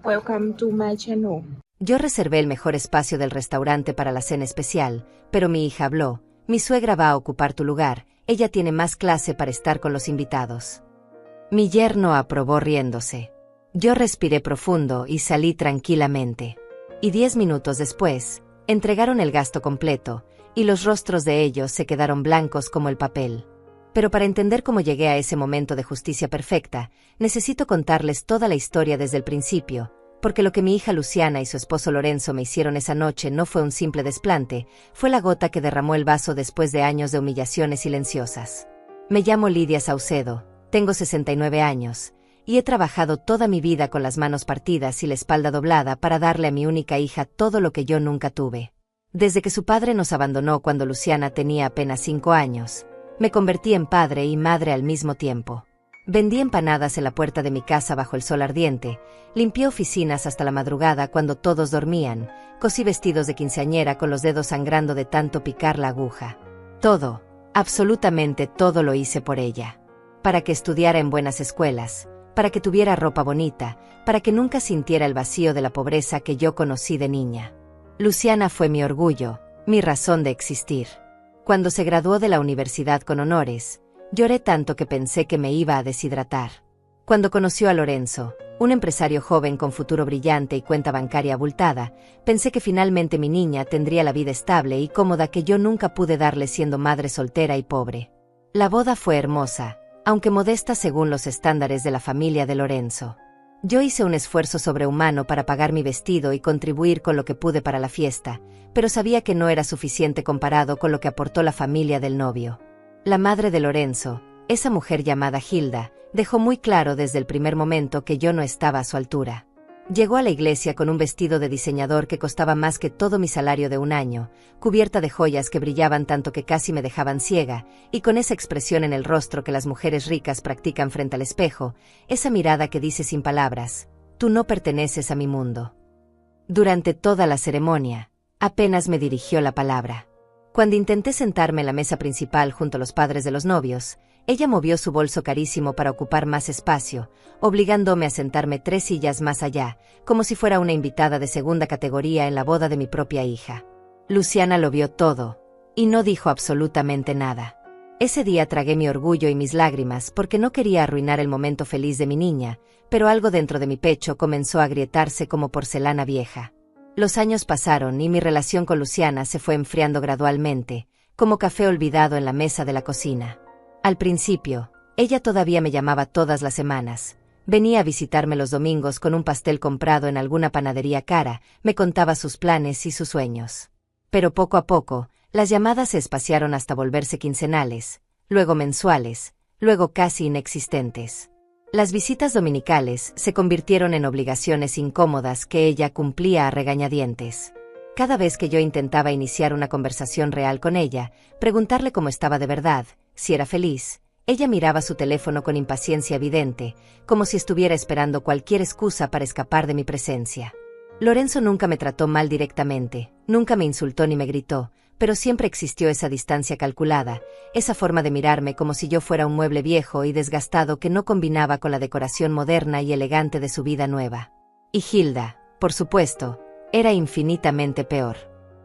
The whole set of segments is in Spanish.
Welcome to my channel. Yo reservé el mejor espacio del restaurante para la cena especial, pero mi hija habló: mi suegra va a ocupar tu lugar, ella tiene más clase para estar con los invitados. Mi yerno aprobó riéndose. Yo respiré profundo y salí tranquilamente. Y 10 minutos después, entregaron el gasto completo, y los rostros de ellos se quedaron blancos como el papel. Pero para entender cómo llegué a ese momento de justicia perfecta, necesito contarles toda la historia desde el principio, porque lo que mi hija Luciana y su esposo Lorenzo me hicieron esa noche no fue un simple desplante, fue la gota que derramó el vaso después de años de humillaciones silenciosas. Me llamo Lidia Saucedo, tengo 69 años, y he trabajado toda mi vida con las manos partidas y la espalda doblada para darle a mi única hija todo lo que yo nunca tuve. Desde que su padre nos abandonó cuando Luciana tenía apenas 5 años, me convertí en padre y madre al mismo tiempo. Vendí empanadas en la puerta de mi casa bajo el sol ardiente, limpié oficinas hasta la madrugada cuando todos dormían, cosí vestidos de quinceañera con los dedos sangrando de tanto picar la aguja. Todo, absolutamente todo lo hice por ella. Para que estudiara en buenas escuelas, para que tuviera ropa bonita, para que nunca sintiera el vacío de la pobreza que yo conocí de niña. Luciana fue mi orgullo, mi razón de existir. Cuando se graduó de la universidad con honores, lloré tanto que pensé que me iba a deshidratar. Cuando conoció a Lorenzo, un empresario joven con futuro brillante y cuenta bancaria abultada, pensé que finalmente mi niña tendría la vida estable y cómoda que yo nunca pude darle siendo madre soltera y pobre. La boda fue hermosa, aunque modesta según los estándares de la familia de Lorenzo. Yo hice un esfuerzo sobrehumano para pagar mi vestido y contribuir con lo que pude para la fiesta, pero sabía que no era suficiente comparado con lo que aportó la familia del novio. La madre de Lorenzo, esa mujer llamada Hilda, dejó muy claro desde el primer momento que yo no estaba a su altura. Llegó a la iglesia con un vestido de diseñador que costaba más que todo mi salario de un año, cubierta de joyas que brillaban tanto que casi me dejaban ciega, y con esa expresión en el rostro que las mujeres ricas practican frente al espejo, esa mirada que dice sin palabras: tú no perteneces a mi mundo. Durante toda la ceremonia, apenas me dirigió la palabra. Cuando intenté sentarme en la mesa principal junto a los padres de los novios, ella movió su bolso carísimo para ocupar más espacio, obligándome a sentarme 3 sillas más allá, como si fuera una invitada de segunda categoría en la boda de mi propia hija. Luciana lo vio todo, y no dijo absolutamente nada. Ese día tragué mi orgullo y mis lágrimas porque no quería arruinar el momento feliz de mi niña, pero algo dentro de mi pecho comenzó a agrietarse como porcelana vieja. Los años pasaron y mi relación con Luciana se fue enfriando gradualmente, como café olvidado en la mesa de la cocina. Al principio, ella todavía me llamaba todas las semanas, venía a visitarme los domingos con un pastel comprado en alguna panadería cara, me contaba sus planes y sus sueños. Pero poco a poco, las llamadas se espaciaron hasta volverse quincenales, luego mensuales, luego casi inexistentes. Las visitas dominicales se convirtieron en obligaciones incómodas que ella cumplía a regañadientes. Cada vez que yo intentaba iniciar una conversación real con ella, preguntarle cómo estaba de verdad, si era feliz, ella miraba su teléfono con impaciencia evidente, como si estuviera esperando cualquier excusa para escapar de mi presencia. Lorenzo nunca me trató mal directamente, nunca me insultó ni me gritó, pero siempre existió esa distancia calculada, esa forma de mirarme como si yo fuera un mueble viejo y desgastado que no combinaba con la decoración moderna y elegante de su vida nueva. Y Hilda, por supuesto, era infinitamente peor.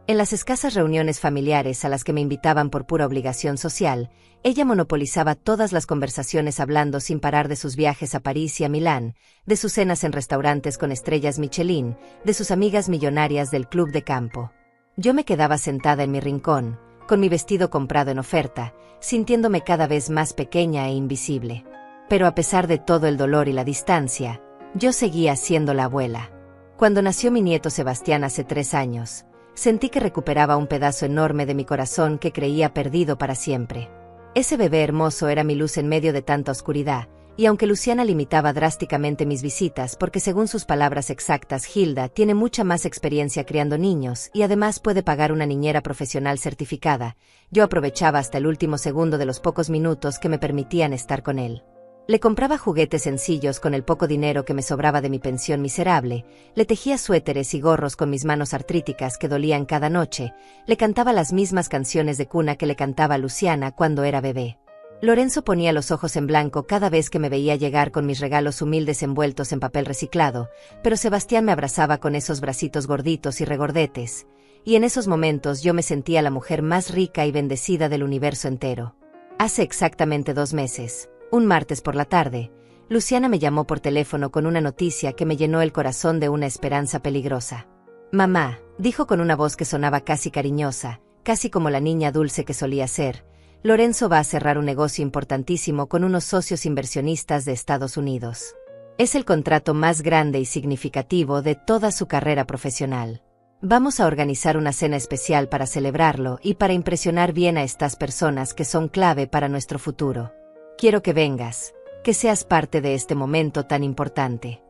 En las escasas reuniones familiares a las que me invitaban por pura obligación social, ella monopolizaba todas las conversaciones hablando sin parar de sus viajes a París y a Milán, de sus cenas en restaurantes con estrellas Michelin, de sus amigas millonarias del club de campo. Yo me quedaba sentada en mi rincón, con mi vestido comprado en oferta, sintiéndome cada vez más pequeña e invisible. Pero a pesar de todo el dolor y la distancia, yo seguía siendo la abuela. Cuando nació mi nieto Sebastián hace 3 años, sentí que recuperaba un pedazo enorme de mi corazón que creía perdido para siempre. Ese bebé hermoso era mi luz en medio de tanta oscuridad, y aunque Luciana limitaba drásticamente mis visitas porque según sus palabras exactas Hilda tiene mucha más experiencia criando niños y además puede pagar una niñera profesional certificada, yo aprovechaba hasta el último segundo de los pocos minutos que me permitían estar con él. Le compraba juguetes sencillos con el poco dinero que me sobraba de mi pensión miserable, le tejía suéteres y gorros con mis manos artríticas que dolían cada noche, le cantaba las mismas canciones de cuna que le cantaba a Luciana cuando era bebé. Lorenzo ponía los ojos en blanco cada vez que me veía llegar con mis regalos humildes envueltos en papel reciclado, pero Sebastián me abrazaba con esos bracitos gorditos y regordetes, y en esos momentos yo me sentía la mujer más rica y bendecida del universo entero. Hace exactamente 2 meses, un martes por la tarde, Luciana me llamó por teléfono con una noticia que me llenó el corazón de una esperanza peligrosa. «Mamá», dijo con una voz que sonaba casi cariñosa, casi como la niña dulce que solía ser, «Lorenzo va a cerrar un negocio importantísimo con unos socios inversionistas de Estados Unidos. Es el contrato más grande y significativo de toda su carrera profesional. Vamos a organizar una cena especial para celebrarlo y para impresionar bien a estas personas que son clave para nuestro futuro. Quiero que vengas, que seas parte de este momento tan importante».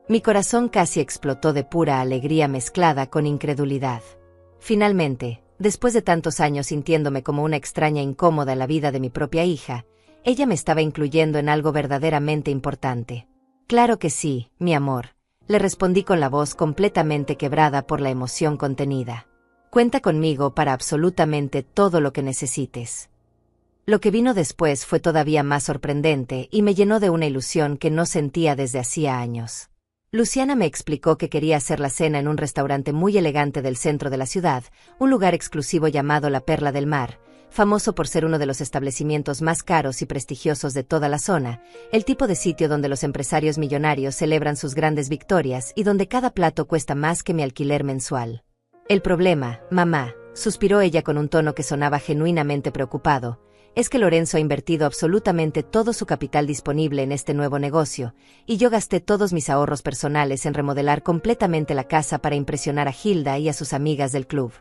Mi corazón casi explotó de pura alegría mezclada con incredulidad. Finalmente, después de tantos años sintiéndome como una extraña incómoda en la vida de mi propia hija, ella me estaba incluyendo en algo verdaderamente importante. «Claro que sí, mi amor», le respondí con la voz completamente quebrada por la emoción contenida. «Cuenta conmigo para absolutamente todo lo que necesites». Lo que vino después fue todavía más sorprendente y me llenó de una ilusión que no sentía desde hacía años. Luciana me explicó que quería hacer la cena en un restaurante muy elegante del centro de la ciudad, un lugar exclusivo llamado La Perla del Mar, famoso por ser uno de los establecimientos más caros y prestigiosos de toda la zona, el tipo de sitio donde los empresarios millonarios celebran sus grandes victorias y donde cada plato cuesta más que mi alquiler mensual. «El problema, mamá», suspiró ella con un tono que sonaba genuinamente preocupado, «es que Lorenzo ha invertido absolutamente todo su capital disponible en este nuevo negocio, y yo gasté todos mis ahorros personales en remodelar completamente la casa para impresionar a Hilda y a sus amigas del club.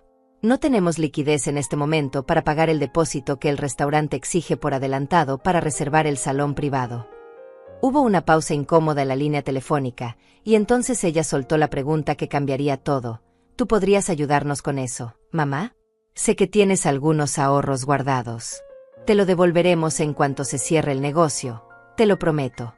No tenemos liquidez en este momento para pagar el depósito que el restaurante exige por adelantado para reservar el salón privado». Hubo una pausa incómoda en la línea telefónica, y entonces ella soltó la pregunta que cambiaría todo. «¿Tú podrías ayudarnos con eso, mamá? Sé que tienes algunos ahorros guardados. Te lo devolveremos en cuanto se cierre el negocio, te lo prometo».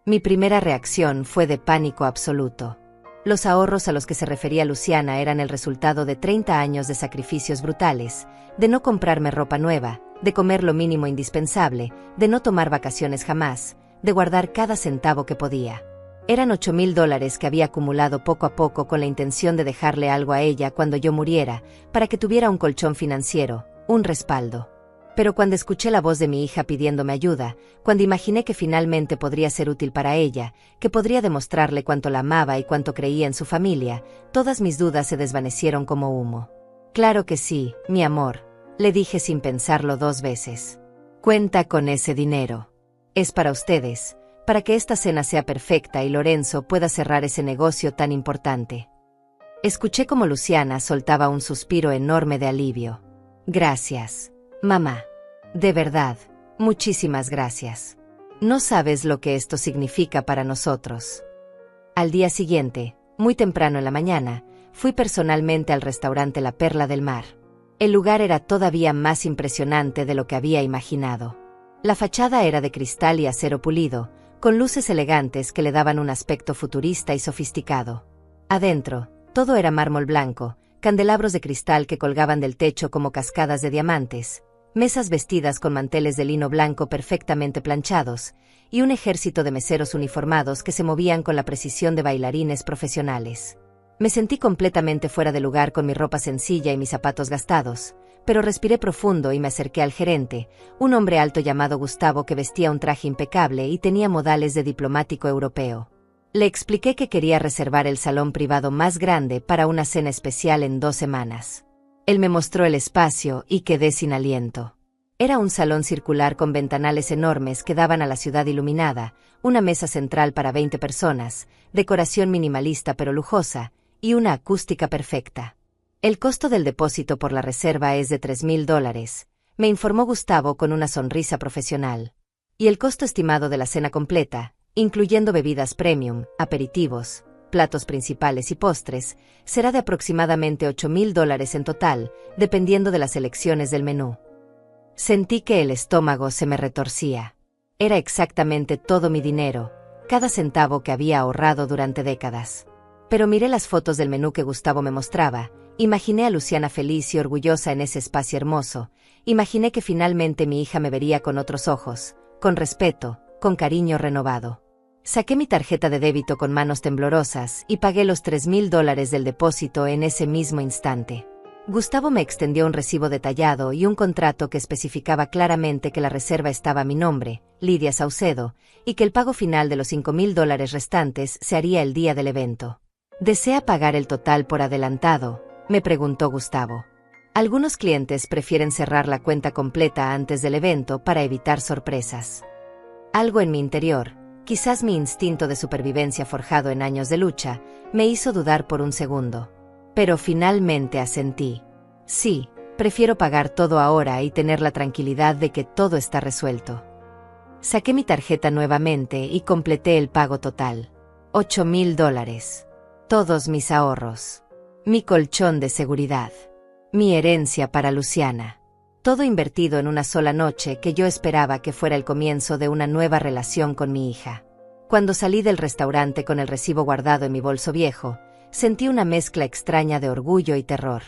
Mi primera reacción fue de pánico absoluto. Los ahorros a los que se refería Luciana eran el resultado de 30 años de sacrificios brutales, de no comprarme ropa nueva, de comer lo mínimo indispensable, de no tomar vacaciones jamás, de guardar cada centavo que podía. Eran $8,000 que había acumulado poco a poco con la intención de dejarle algo a ella cuando yo muriera, para que tuviera un colchón financiero, un respaldo. Pero cuando escuché la voz de mi hija pidiéndome ayuda, cuando imaginé que finalmente podría ser útil para ella, que podría demostrarle cuánto la amaba y cuánto creía en su familia, todas mis dudas se desvanecieron como humo. «Claro que sí, mi amor», le dije sin pensarlo 2 veces. «Cuenta con ese dinero. Es para ustedes, para que esta cena sea perfecta y Lorenzo pueda cerrar ese negocio tan importante». Escuché como Luciana soltaba un suspiro enorme de alivio. «Gracias, mamá. De verdad, muchísimas gracias. No sabes lo que esto significa para nosotros». Al día siguiente, muy temprano en la mañana, fui personalmente al restaurante La Perla del Mar. El lugar era todavía más impresionante de lo que había imaginado. La fachada era de cristal y acero pulido, con luces elegantes que le daban un aspecto futurista y sofisticado. Adentro, todo era mármol blanco, candelabros de cristal que colgaban del techo como cascadas de diamantes, mesas vestidas con manteles de lino blanco perfectamente planchados, y un ejército de meseros uniformados que se movían con la precisión de bailarines profesionales. Me sentí completamente fuera de lugar con mi ropa sencilla y mis zapatos gastados, pero respiré profundo y me acerqué al gerente, un hombre alto llamado Gustavo que vestía un traje impecable y tenía modales de diplomático europeo. Le expliqué que quería reservar el salón privado más grande para una cena especial en 2 semanas. Él me mostró el espacio y quedé sin aliento. Era un salón circular con ventanales enormes que daban a la ciudad iluminada, una mesa central para 20 personas, decoración minimalista pero lujosa, y una acústica perfecta. «El costo del depósito por la reserva es de $3,000, me informó Gustavo con una sonrisa profesional. Y el costo estimado de la cena completa, incluyendo bebidas premium, aperitivos, platos principales y postres, será de aproximadamente $8,000 en total, dependiendo de las elecciones del menú». Sentí que el estómago se me retorcía. Era exactamente todo mi dinero, cada centavo que había ahorrado durante décadas. Pero miré las fotos del menú que Gustavo me mostraba, Imaginé a Luciana feliz y orgullosa en ese espacio hermoso. Imaginé que finalmente mi hija me vería con otros ojos, con respeto, con cariño renovado. Saqué mi tarjeta de débito con manos temblorosas y pagué los $3,000 del depósito en ese mismo instante. Gustavo me extendió un recibo detallado y un contrato que especificaba claramente que la reserva estaba a mi nombre, Lidia Saucedo, y que el pago final de los $5,000 restantes se haría el día del evento. ¿Desea pagar el total por adelantado?, me preguntó Gustavo. Algunos clientes prefieren cerrar la cuenta completa antes del evento para evitar sorpresas. Algo en mi interior, quizás mi instinto de supervivencia forjado en años de lucha, me hizo dudar por un segundo. Pero finalmente asentí. Sí, prefiero pagar todo ahora y tener la tranquilidad de que todo está resuelto. Saqué mi tarjeta nuevamente y completé el pago total. $8,000. Todos mis ahorros. Mi colchón de seguridad. Mi herencia para Luciana. Todo invertido en una sola noche que yo esperaba que fuera el comienzo de una nueva relación con mi hija. Cuando salí del restaurante con el recibo guardado en mi bolso viejo, sentí una mezcla extraña de orgullo y terror.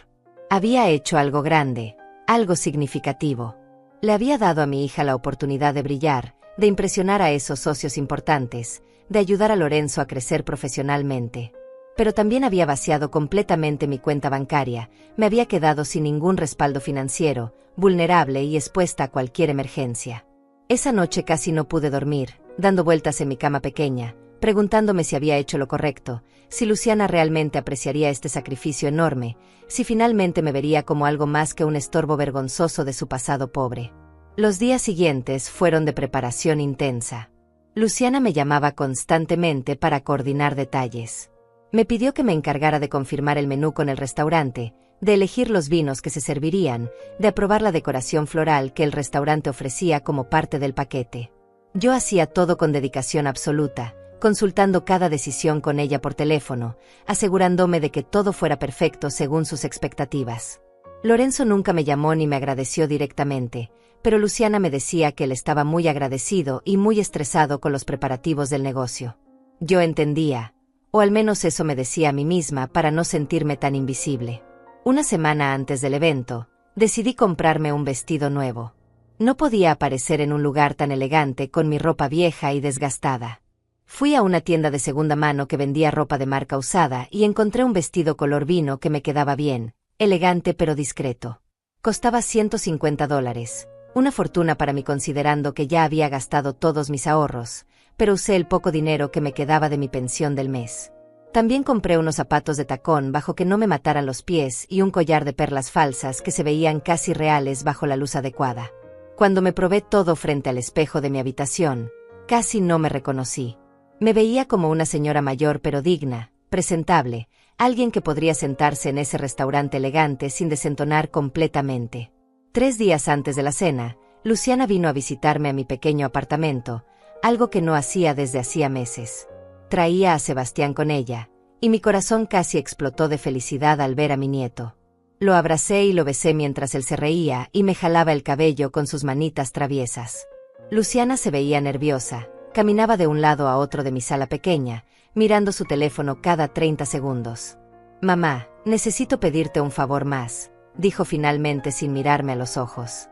Había hecho algo grande, algo significativo. Le había dado a mi hija la oportunidad de brillar, de impresionar a esos socios importantes, de ayudar a Lorenzo a crecer profesionalmente. Pero también había vaciado completamente mi cuenta bancaria, me había quedado sin ningún respaldo financiero, vulnerable y expuesta a cualquier emergencia. Esa noche casi no pude dormir, dando vueltas en mi cama pequeña, preguntándome si había hecho lo correcto, si Luciana realmente apreciaría este sacrificio enorme, si finalmente me vería como algo más que un estorbo vergonzoso de su pasado pobre. Los días siguientes fueron de preparación intensa. Luciana me llamaba constantemente para coordinar detalles. Me pidió que me encargara de confirmar el menú con el restaurante, de elegir los vinos que se servirían, de aprobar la decoración floral que el restaurante ofrecía como parte del paquete. Yo hacía todo con dedicación absoluta, consultando cada decisión con ella por teléfono, asegurándome de que todo fuera perfecto según sus expectativas. Lorenzo nunca me llamó ni me agradeció directamente, pero Luciana me decía que él estaba muy agradecido y muy estresado con los preparativos del negocio. Yo entendía, o al menos eso me decía a mí misma para no sentirme tan invisible. Una semana antes del evento, decidí comprarme un vestido nuevo. No podía aparecer en un lugar tan elegante con mi ropa vieja y desgastada. Fui a una tienda de segunda mano que vendía ropa de marca usada y encontré un vestido color vino que me quedaba bien, elegante pero discreto. Costaba $150, una fortuna para mí considerando que ya había gastado todos mis ahorros, pero usé el poco dinero que me quedaba de mi pensión del mes. También compré unos zapatos de tacón bajo que no me mataran los pies y un collar de perlas falsas que se veían casi reales bajo la luz adecuada. Cuando me probé todo frente al espejo de mi habitación, casi no me reconocí. Me veía como una señora mayor pero digna, presentable, alguien que podría sentarse en ese restaurante elegante sin desentonar completamente. 3 días antes de la cena, Luciana vino a visitarme a mi pequeño apartamento, algo que no hacía desde hacía meses. Traía a Sebastián con ella, y mi corazón casi explotó de felicidad al ver a mi nieto. Lo abracé y lo besé mientras él se reía y me jalaba el cabello con sus manitas traviesas. Luciana se veía nerviosa, caminaba de un lado a otro de mi sala pequeña, mirando su teléfono cada 30 segundos. «Mamá, necesito pedirte un favor más», dijo finalmente sin mirarme a los ojos.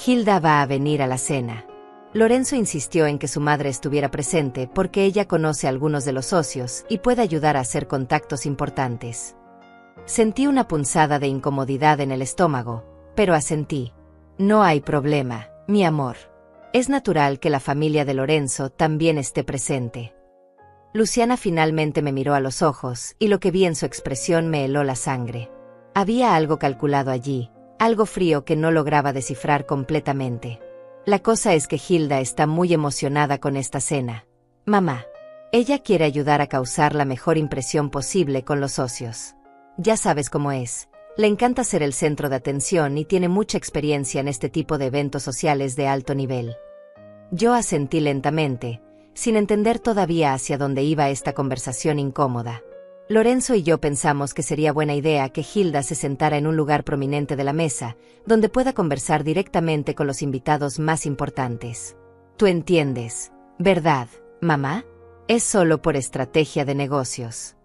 «Hilda va a venir a la cena». Lorenzo insistió en que su madre estuviera presente porque ella conoce a algunos de los socios y puede ayudar a hacer contactos importantes. Sentí una punzada de incomodidad en el estómago, pero asentí. «No hay problema, mi amor. Es natural que la familia de Lorenzo también esté presente». Luciana finalmente me miró a los ojos y lo que vi en su expresión me heló la sangre. Había algo calculado allí, algo frío que no lograba descifrar completamente. La cosa es que Hilda está muy emocionada con esta cena. Mamá. Ella quiere ayudar a causar la mejor impresión posible con los socios. Ya sabes cómo es. Le encanta ser el centro de atención y tiene mucha experiencia en este tipo de eventos sociales de alto nivel. Yo asentí lentamente, sin entender todavía hacia dónde iba esta conversación incómoda. Lorenzo y yo pensamos que sería buena idea que Hilda se sentara en un lugar prominente de la mesa, donde pueda conversar directamente con los invitados más importantes. Tú entiendes, ¿verdad, mamá? Es solo por estrategia de negocios.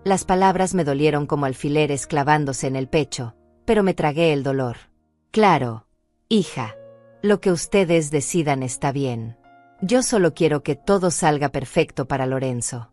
Las palabras me dolieron como alfileres clavándose en el pecho, pero me tragué el dolor. Claro, hija. Lo que ustedes decidan está bien. Yo solo quiero que todo salga perfecto para Lorenzo.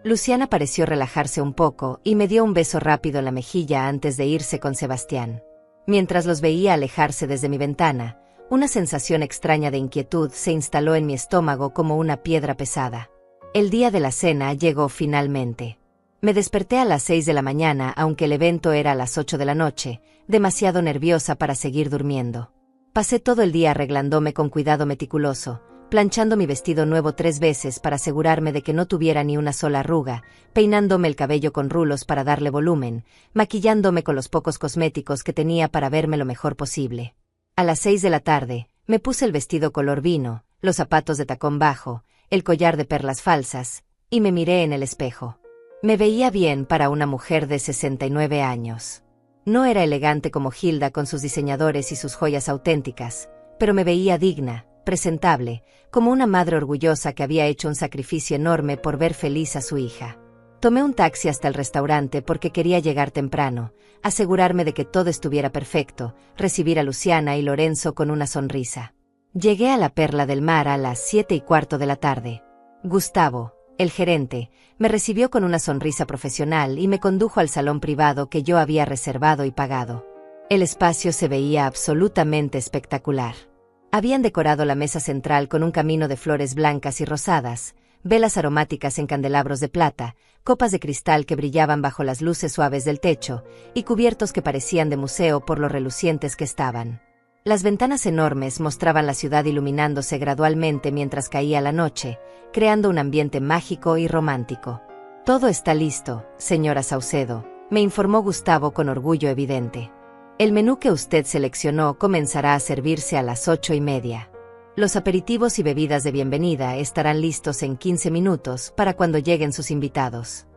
Luciana pareció relajarse un poco y me dio un beso rápido en la mejilla antes de irse con Sebastián. Mientras los veía alejarse desde mi ventana, una sensación extraña de inquietud se instaló en mi estómago como una piedra pesada. El día de la cena llegó finalmente. Me desperté a las 6 de la mañana, aunque el evento era a las 8 de la noche, demasiado nerviosa para seguir durmiendo. Pasé todo el día arreglándome con cuidado meticuloso, planchando mi vestido nuevo 3 veces para asegurarme de que no tuviera ni una sola arruga, peinándome el cabello con rulos para darle volumen, maquillándome con los pocos cosméticos que tenía para verme lo mejor posible. A las 6 de la tarde, me puse el vestido color vino, los zapatos de tacón bajo, el collar de perlas falsas, y me miré en el espejo. Me veía bien para una mujer de 69 años. No era elegante como Hilda con sus diseñadores y sus joyas auténticas, pero me veía digna, presentable, como una madre orgullosa que había hecho un sacrificio enorme por ver feliz a su hija. Tomé un taxi hasta el restaurante porque quería llegar temprano, asegurarme de que todo estuviera perfecto, recibir a Luciana y Lorenzo con una sonrisa. Llegué a la Perla del Mar a las 7:15 de la tarde. Gustavo, el gerente, me recibió con una sonrisa profesional y me condujo al salón privado que yo había reservado y pagado. El espacio se veía absolutamente espectacular. Habían decorado la mesa central con un camino de flores blancas y rosadas, velas aromáticas en candelabros de plata, copas de cristal que brillaban bajo las luces suaves del techo, y cubiertos que parecían de museo por lo relucientes que estaban. Las ventanas enormes mostraban la ciudad iluminándose gradualmente mientras caía la noche, creando un ambiente mágico y romántico. Todo está listo, señora Saucedo, me informó Gustavo con orgullo evidente. El menú que usted seleccionó comenzará a servirse a las 8:30. Los aperitivos y bebidas de bienvenida estarán listos en 15 minutos para cuando lleguen sus invitados.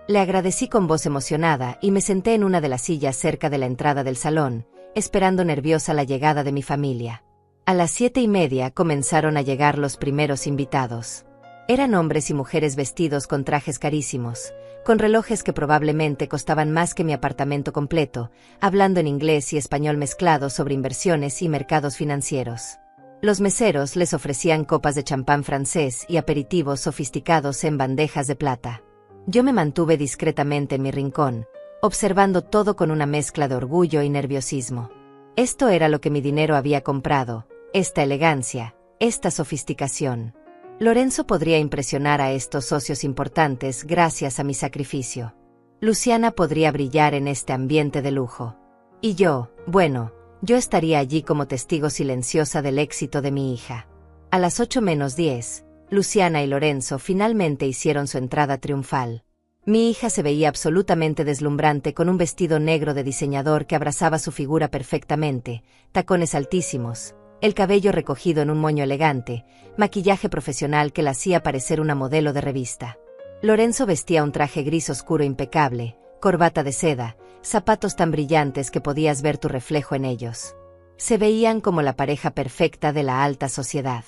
Le agradecí con voz emocionada y me senté en una de las sillas cerca de la entrada del salón, esperando nerviosa la llegada de mi familia. A las 7:30 comenzaron a llegar los primeros invitados. Eran hombres y mujeres vestidos con trajes carísimos, con relojes que probablemente costaban más que mi apartamento completo, hablando en inglés y español mezclados sobre inversiones y mercados financieros. Los meseros les ofrecían copas de champán francés y aperitivos sofisticados en bandejas de plata. Yo me mantuve discretamente en mi rincón, observando todo con una mezcla de orgullo y nerviosismo. Esto era lo que mi dinero había comprado, esta elegancia, esta sofisticación. Lorenzo podría impresionar a estos socios importantes gracias a mi sacrificio. Luciana podría brillar en este ambiente de lujo. Y yo, bueno, yo estaría allí como testigo silenciosa del éxito de mi hija. A las 8:10, Luciana y Lorenzo finalmente hicieron su entrada triunfal. Mi hija se veía absolutamente deslumbrante con un vestido negro de diseñador que abrazaba su figura perfectamente, tacones altísimos, el cabello recogido en un moño elegante, maquillaje profesional que la hacía parecer una modelo de revista. Lorenzo vestía un traje gris oscuro impecable, corbata de seda, zapatos tan brillantes que podías ver tu reflejo en ellos. Se veían como la pareja perfecta de la alta sociedad.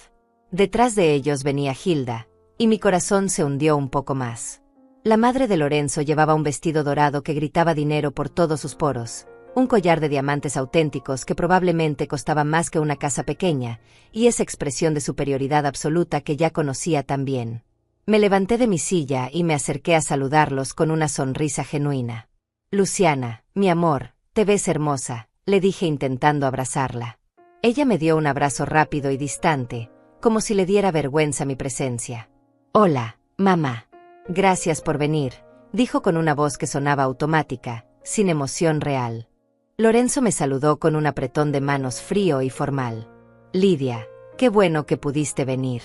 Detrás de ellos venía Hilda, y mi corazón se hundió un poco más. La madre de Lorenzo llevaba un vestido dorado que gritaba dinero por todos sus poros, un collar de diamantes auténticos que probablemente costaba más que una casa pequeña, y esa expresión de superioridad absoluta que ya conocía tan bien. Me levanté de mi silla y me acerqué a saludarlos con una sonrisa genuina. Luciana, mi amor, te ves hermosa, le dije intentando abrazarla. Ella me dio un abrazo rápido y distante, como si le diera vergüenza mi presencia. Hola, mamá. Gracias por venir, dijo con una voz que sonaba automática, sin emoción real. Lorenzo me saludó con un apretón de manos frío y formal. Lidia, qué bueno que pudiste venir.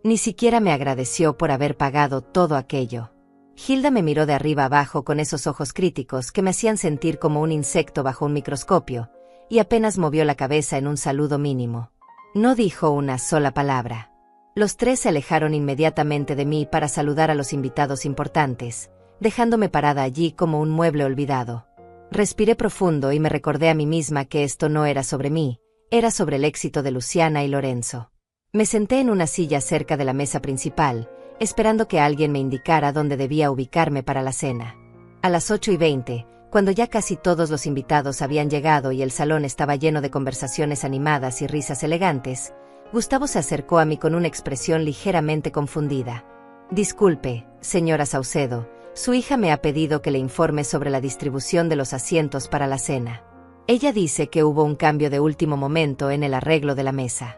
Ni siquiera me agradeció por haber pagado todo aquello. Hilda me miró de arriba abajo con esos ojos críticos que me hacían sentir como un insecto bajo un microscopio, y apenas movió la cabeza en un saludo mínimo. No dijo una sola palabra. Los tres se alejaron inmediatamente de mí para saludar a los invitados importantes, dejándome parada allí como un mueble olvidado. Respiré profundo y me recordé a mí misma que esto no era sobre mí, era sobre el éxito de Luciana y Lorenzo. Me senté en una silla cerca de la mesa principal, esperando que alguien me indicara dónde debía ubicarme para la cena. A las 8:20, cuando ya casi todos los invitados habían llegado y el salón estaba lleno de conversaciones animadas y risas elegantes, Gustavo se acercó a mí con una expresión ligeramente confundida. «Disculpe, señora Saucedo, su hija me ha pedido que le informe sobre la distribución de los asientos para la cena. Ella dice que hubo un cambio de último momento en el arreglo de la mesa».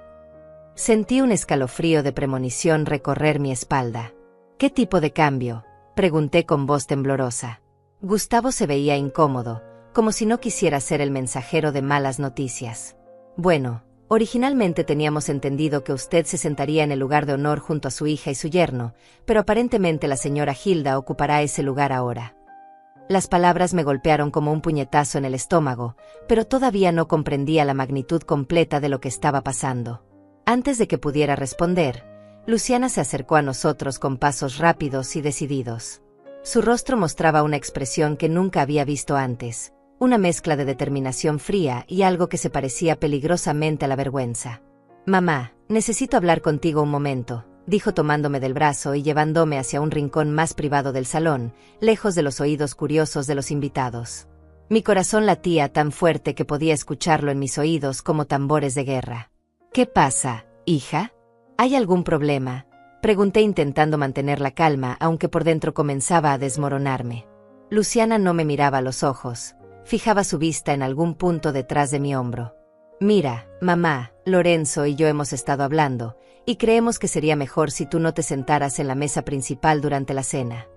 Sentí un escalofrío de premonición recorrer mi espalda. «¿Qué tipo de cambio?», pregunté con voz temblorosa. Gustavo se veía incómodo, como si no quisiera ser el mensajero de malas noticias. «Bueno, originalmente teníamos entendido que usted se sentaría en el lugar de honor junto a su hija y su yerno, pero aparentemente la señora Hilda ocupará ese lugar ahora». Las palabras me golpearon como un puñetazo en el estómago, pero todavía no comprendía la magnitud completa de lo que estaba pasando. Antes de que pudiera responder, Luciana se acercó a nosotros con pasos rápidos y decididos. Su rostro mostraba una expresión que nunca había visto antes, una mezcla de determinación fría y algo que se parecía peligrosamente a la vergüenza. «Mamá, necesito hablar contigo un momento», dijo tomándome del brazo y llevándome hacia un rincón más privado del salón, lejos de los oídos curiosos de los invitados. Mi corazón latía tan fuerte que podía escucharlo en mis oídos como tambores de guerra. «¿Qué pasa, hija? ¿Hay algún problema?», pregunté intentando mantener la calma, aunque por dentro comenzaba a desmoronarme. Luciana no me miraba a los ojos, fijaba su vista en algún punto detrás de mi hombro. «Mira, mamá, Lorenzo y yo hemos estado hablando, y creemos que sería mejor si tú no te sentaras en la mesa principal durante la cena».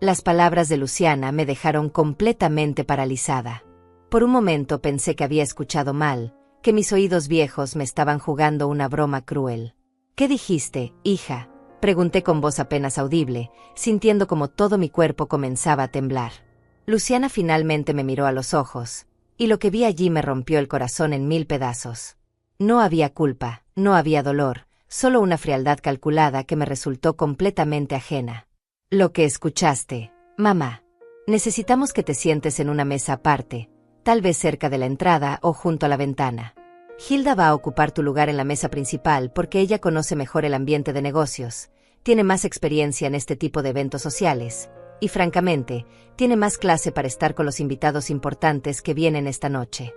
Las palabras de Luciana me dejaron completamente paralizada. Por un momento pensé que había escuchado mal, que mis oídos viejos me estaban jugando una broma cruel. «¿Qué dijiste, hija?», pregunté con voz apenas audible, sintiendo como todo mi cuerpo comenzaba a temblar. Luciana finalmente me miró a los ojos, y lo que vi allí me rompió el corazón en 1000 pedazos. No había culpa, no había dolor, solo una frialdad calculada que me resultó completamente ajena. «Lo que escuchaste, mamá. Necesitamos que te sientes en una mesa aparte, tal vez cerca de la entrada o junto a la ventana. Hilda va a ocupar tu lugar en la mesa principal porque ella conoce mejor el ambiente de negocios, tiene más experiencia en este tipo de eventos sociales, y francamente, tiene más clase para estar con los invitados importantes que vienen esta noche».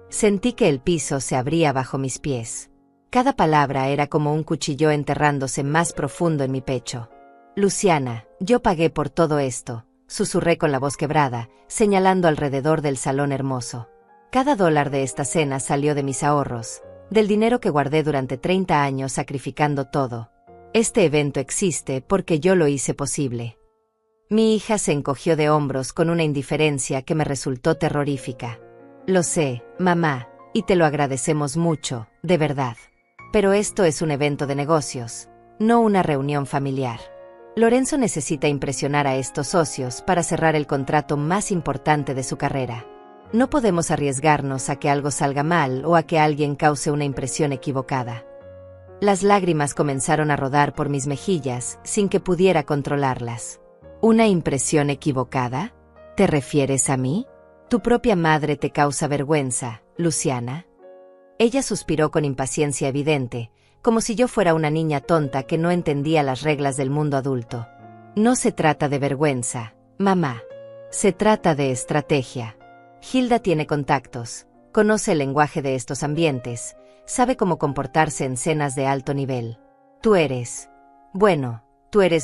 Sentí que el piso se abría bajo mis pies. Cada palabra era como un cuchillo enterrándose más profundo en mi pecho. «Luciana, yo pagué por todo esto», susurré con la voz quebrada, señalando alrededor del salón hermoso. «Cada dólar de esta cena salió de mis ahorros, del dinero que guardé durante 30 años sacrificando todo. Este evento existe porque yo lo hice posible». Mi hija se encogió de hombros con una indiferencia que me resultó terrorífica. «Lo sé, mamá, y te lo agradecemos mucho, de verdad. Pero esto es un evento de negocios, no una reunión familiar. Lorenzo necesita impresionar a estos socios para cerrar el contrato más importante de su carrera. No podemos arriesgarnos a que algo salga mal o a que alguien cause una impresión equivocada». Las lágrimas comenzaron a rodar por mis mejillas sin que pudiera controlarlas. «¿Una impresión equivocada? ¿Te refieres a mí? Tu propia madre te causa vergüenza, Luciana». Ella suspiró con impaciencia evidente, como si yo fuera una niña tonta que no entendía las reglas del mundo adulto. «No se trata de vergüenza, mamá. Se trata de estrategia. Hilda tiene contactos, conoce el lenguaje de estos ambientes, sabe cómo comportarse en cenas de alto nivel. Tú eres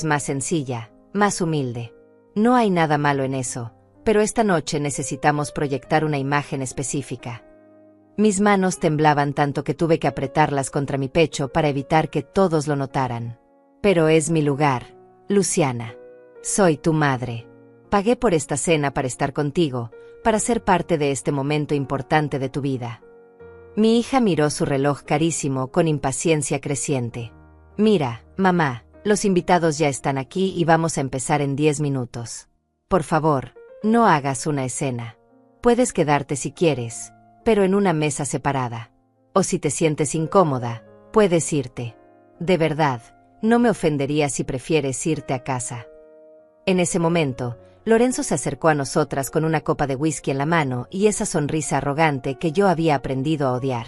más sencilla, más humilde. No hay nada malo en eso, pero esta noche necesitamos proyectar una imagen específica». Mis manos temblaban tanto que tuve que apretarlas contra mi pecho para evitar que todos lo notaran. «Pero es mi lugar, Luciana. Soy tu madre. Pagué por esta cena para estar contigo, para ser parte de este momento importante de tu vida». Mi hija miró su reloj carísimo con impaciencia creciente. «Mira, mamá, los invitados ya están aquí y vamos a empezar en 10 minutos. Por favor, no hagas una escena. Puedes quedarte si quieres, pero en una mesa separada. O si te sientes incómoda, puedes irte. De verdad, no me ofendería si prefieres irte a casa». En ese momento, Lorenzo se acercó a nosotras con una copa de whisky en la mano y esa sonrisa arrogante que yo había aprendido a odiar.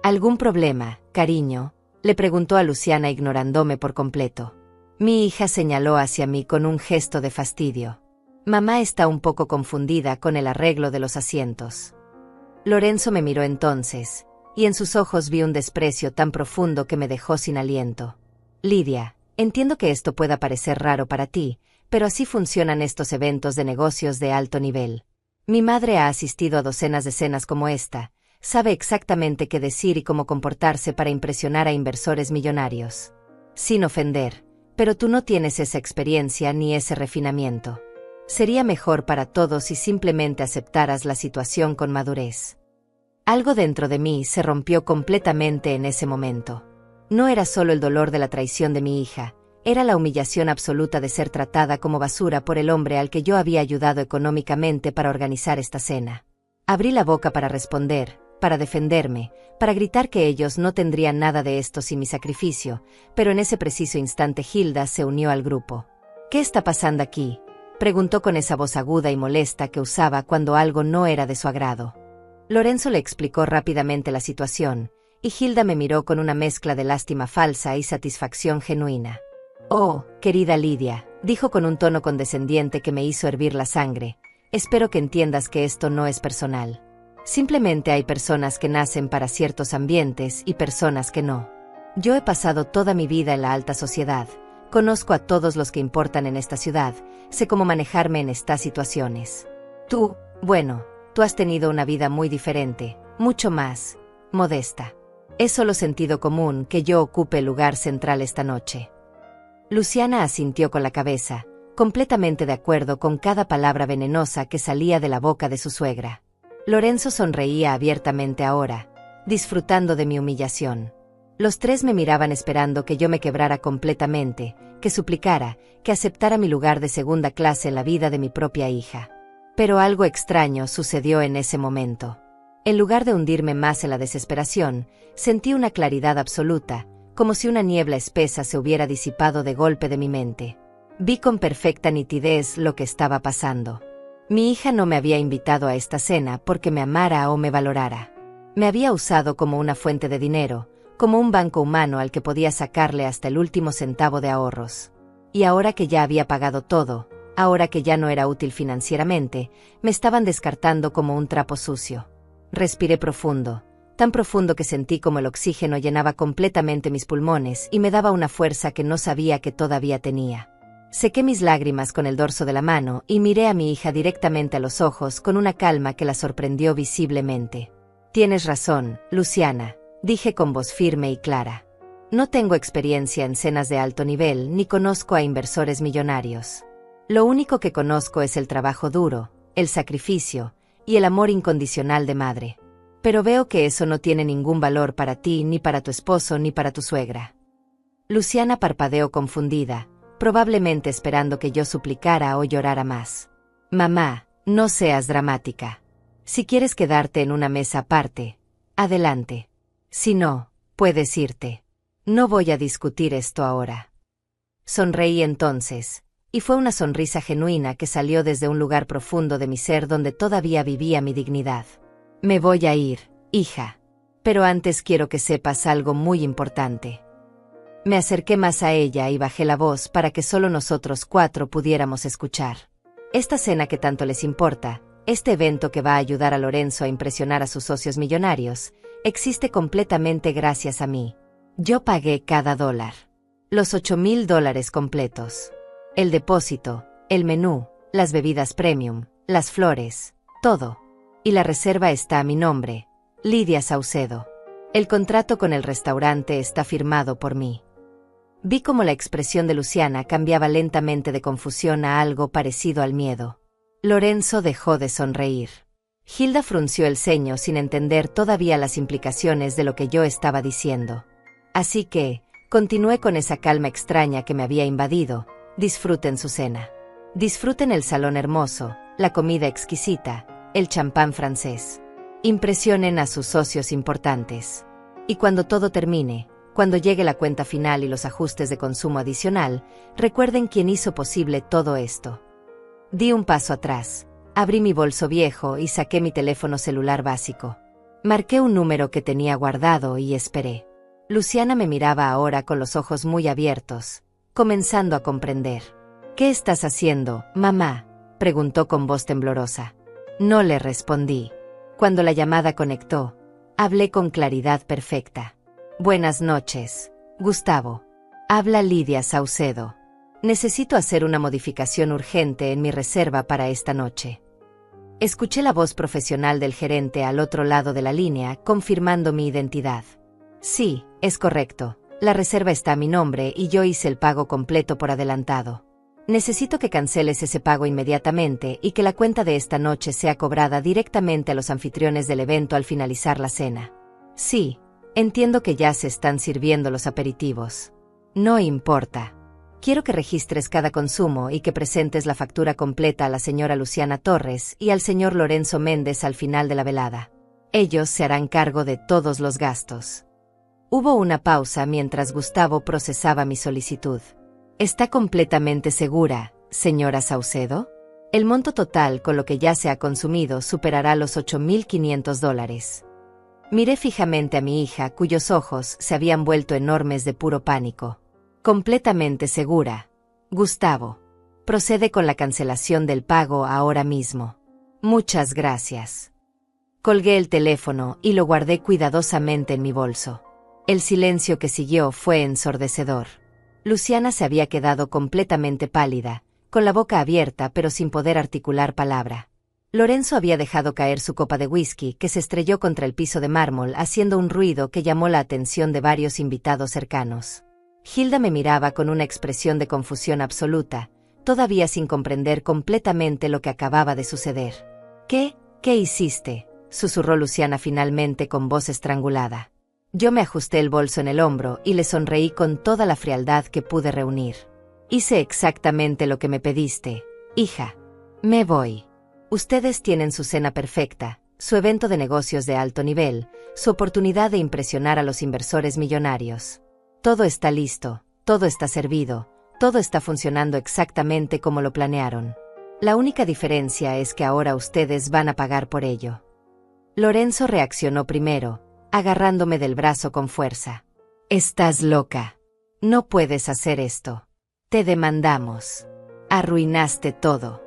«¿Algún problema, cariño?», le preguntó a Luciana ignorándome por completo. Mi hija señaló hacia mí con un gesto de fastidio. Mamá está un poco confundida con el arreglo de los asientos. Lorenzo me miró entonces, y en sus ojos vi un desprecio tan profundo que me dejó sin aliento. Lidia, entiendo que esto pueda parecer raro para ti, pero así funcionan estos eventos de negocios de alto nivel. Mi madre ha asistido a docenas de cenas como esta, sabe exactamente qué decir y cómo comportarse para impresionar a inversores millonarios. Sin ofender, pero tú no tienes esa experiencia ni ese refinamiento. Sería mejor para todos si simplemente aceptaras la situación con madurez. Algo dentro de mí se rompió completamente en ese momento. No era solo el dolor de la traición de mi hija, era la humillación absoluta de ser tratada como basura por el hombre al que yo había ayudado económicamente para organizar esta cena. Abrí la boca para responder, para defenderme, para gritar que ellos no tendrían nada de esto sin mi sacrificio, pero en ese preciso instante Hilda se unió al grupo. ¿Qué está pasando aquí?, preguntó con esa voz aguda y molesta que usaba cuando algo no era de su agrado. Lorenzo le explicó rápidamente la situación, y Hilda me miró con una mezcla de lástima falsa y satisfacción genuina. «Oh, querida Lidia», dijo con un tono condescendiente que me hizo hervir la sangre, «espero que entiendas que esto no es personal. Simplemente hay personas que nacen para ciertos ambientes y personas que no. Yo he pasado toda mi vida en la alta sociedad, conozco a todos los que importan en esta ciudad, sé cómo manejarme en estas situaciones. Tú has tenido una vida muy diferente, mucho más modesta. Es solo sentido común que yo ocupe el lugar central esta noche». Luciana asintió con la cabeza, completamente de acuerdo con cada palabra venenosa que salía de la boca de su suegra. Lorenzo sonreía abiertamente ahora, disfrutando de mi humillación. Los tres me miraban esperando que yo me quebrara completamente, que suplicara, que aceptara mi lugar de segunda clase en la vida de mi propia hija. Pero algo extraño sucedió en ese momento. En lugar de hundirme más en la desesperación, sentí una claridad absoluta, como si una niebla espesa se hubiera disipado de golpe de mi mente. Vi con perfecta nitidez lo que estaba pasando. Mi hija no me había invitado a esta cena porque me amara o me valorara. Me había usado como una fuente de dinero, como un banco humano al que podía sacarle hasta el último centavo de ahorros. Y ahora que ya había pagado todo, ahora que ya no era útil financieramente, me estaban descartando como un trapo sucio. Respiré profundo, tan profundo que sentí como el oxígeno llenaba completamente mis pulmones y me daba una fuerza que no sabía que todavía tenía. Sequé mis lágrimas con el dorso de la mano y miré a mi hija directamente a los ojos con una calma que la sorprendió visiblemente. «Tienes razón, Luciana», dije con voz firme y clara. «No tengo experiencia en cenas de alto nivel ni conozco a inversores millonarios. Lo único que conozco es el trabajo duro, el sacrificio y el amor incondicional de madre. Pero veo que eso no tiene ningún valor para ti, ni para tu esposo, ni para tu suegra». Luciana parpadeó confundida, probablemente esperando que yo suplicara o llorara más. «Mamá, no seas dramática. Si quieres quedarte en una mesa aparte, adelante. Si no, puedes irte. No voy a discutir esto ahora». Sonreí entonces, y fue una sonrisa genuina que salió desde un lugar profundo de mi ser donde todavía vivía mi dignidad. «Me voy a ir, hija. Pero antes quiero que sepas algo muy importante». Me acerqué más a ella y bajé la voz para que solo nosotros cuatro pudiéramos escuchar. «Esta cena que tanto les importa, este evento que va a ayudar a Lorenzo a impresionar a sus socios millonarios, existe completamente gracias a mí. Yo pagué cada dólar. Los $8,000 completos. El depósito, el menú, las bebidas premium, las flores, todo. Y la reserva está a mi nombre, Lidia Saucedo. El contrato con el restaurante está firmado por mí». Vi cómo la expresión de Luciana cambiaba lentamente de confusión a algo parecido al miedo. Lorenzo dejó de sonreír. Hilda frunció el ceño sin entender todavía las implicaciones de lo que yo estaba diciendo. Así que, continué con esa calma extraña que me había invadido. «Disfruten su cena. Disfruten el salón hermoso, la comida exquisita, el champán francés. Impresionen a sus socios importantes. Y cuando todo termine, cuando llegue la cuenta final y los ajustes de consumo adicional, recuerden quién hizo posible todo esto». Di un paso atrás, abrí mi bolso viejo y saqué mi teléfono celular básico. Marqué un número que tenía guardado y esperé. Luciana me miraba ahora con los ojos muy abiertos, comenzando a comprender. «¿Qué estás haciendo, mamá?», preguntó con voz temblorosa. No le respondí. Cuando la llamada conectó, hablé con claridad perfecta. «Buenas noches, Gustavo. Habla Lidia Saucedo. Necesito hacer una modificación urgente en mi reserva para esta noche». Escuché la voz profesional del gerente al otro lado de la línea, confirmando mi identidad. «Sí, es correcto. La reserva está a mi nombre y yo hice el pago completo por adelantado. Necesito que canceles ese pago inmediatamente y que la cuenta de esta noche sea cobrada directamente a los anfitriones del evento al finalizar la cena». «Sí, entiendo que ya se están sirviendo los aperitivos. No importa. Quiero que registres cada consumo y que presentes la factura completa a la señora Luciana Torres y al señor Lorenzo Méndez al final de la velada. Ellos se harán cargo de todos los gastos». Hubo una pausa mientras Gustavo procesaba mi solicitud. «¿Está completamente segura, señora Saucedo? El monto total con lo que ya se ha consumido superará los $8,500. Miré fijamente a mi hija, cuyos ojos se habían vuelto enormes de puro pánico. «Completamente segura, Gustavo. Procede con la cancelación del pago ahora mismo. Muchas gracias». Colgué el teléfono y lo guardé cuidadosamente en mi bolso. El silencio que siguió fue ensordecedor. Luciana se había quedado completamente pálida, con la boca abierta pero sin poder articular palabra. Lorenzo había dejado caer su copa de whisky, que se estrelló contra el piso de mármol haciendo un ruido que llamó la atención de varios invitados cercanos. Hilda me miraba con una expresión de confusión absoluta, todavía sin comprender completamente lo que acababa de suceder. ¿Qué hiciste?», susurró Luciana finalmente con voz estrangulada. Yo me ajusté el bolso en el hombro y le sonreí con toda la frialdad que pude reunir. «Hice exactamente lo que me pediste, hija. Me voy. Ustedes tienen su cena perfecta, su evento de negocios de alto nivel, su oportunidad de impresionar a los inversores millonarios. Todo está listo, todo está servido, todo está funcionando exactamente como lo planearon. La única diferencia es que ahora ustedes van a pagar por ello». Lorenzo reaccionó primero, agarrándome del brazo con fuerza. «Estás loca. No puedes hacer esto. Te demandamos. Arruinaste todo».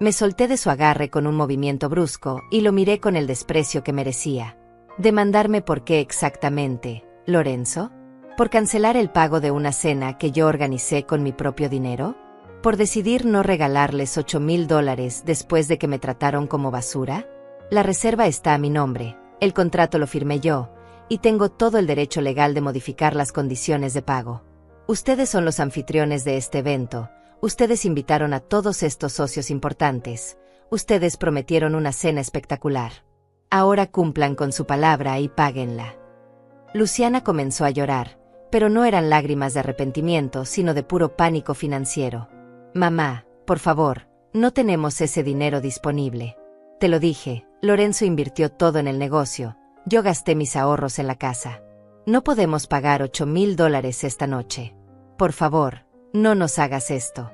Me solté de su agarre con un movimiento brusco y lo miré con el desprecio que merecía. «¿Demandarme por qué exactamente, Lorenzo? ¿Por cancelar el pago de una cena que yo organicé con mi propio dinero? ¿Por decidir no regalarles $8,000 después de que me trataron como basura? La reserva está a mi nombre. El contrato lo firmé yo, y tengo todo el derecho legal de modificar las condiciones de pago. Ustedes son los anfitriones de este evento, ustedes invitaron a todos estos socios importantes, ustedes prometieron una cena espectacular. Ahora cumplan con su palabra y páguenla». Luciana comenzó a llorar, pero no eran lágrimas de arrepentimiento, sino de puro pánico financiero. «Mamá, por favor, no tenemos ese dinero disponible. Te lo dije, Lorenzo invirtió todo en el negocio, yo gasté mis ahorros en la casa. No podemos pagar $8,000 esta noche. Por favor, no nos hagas esto».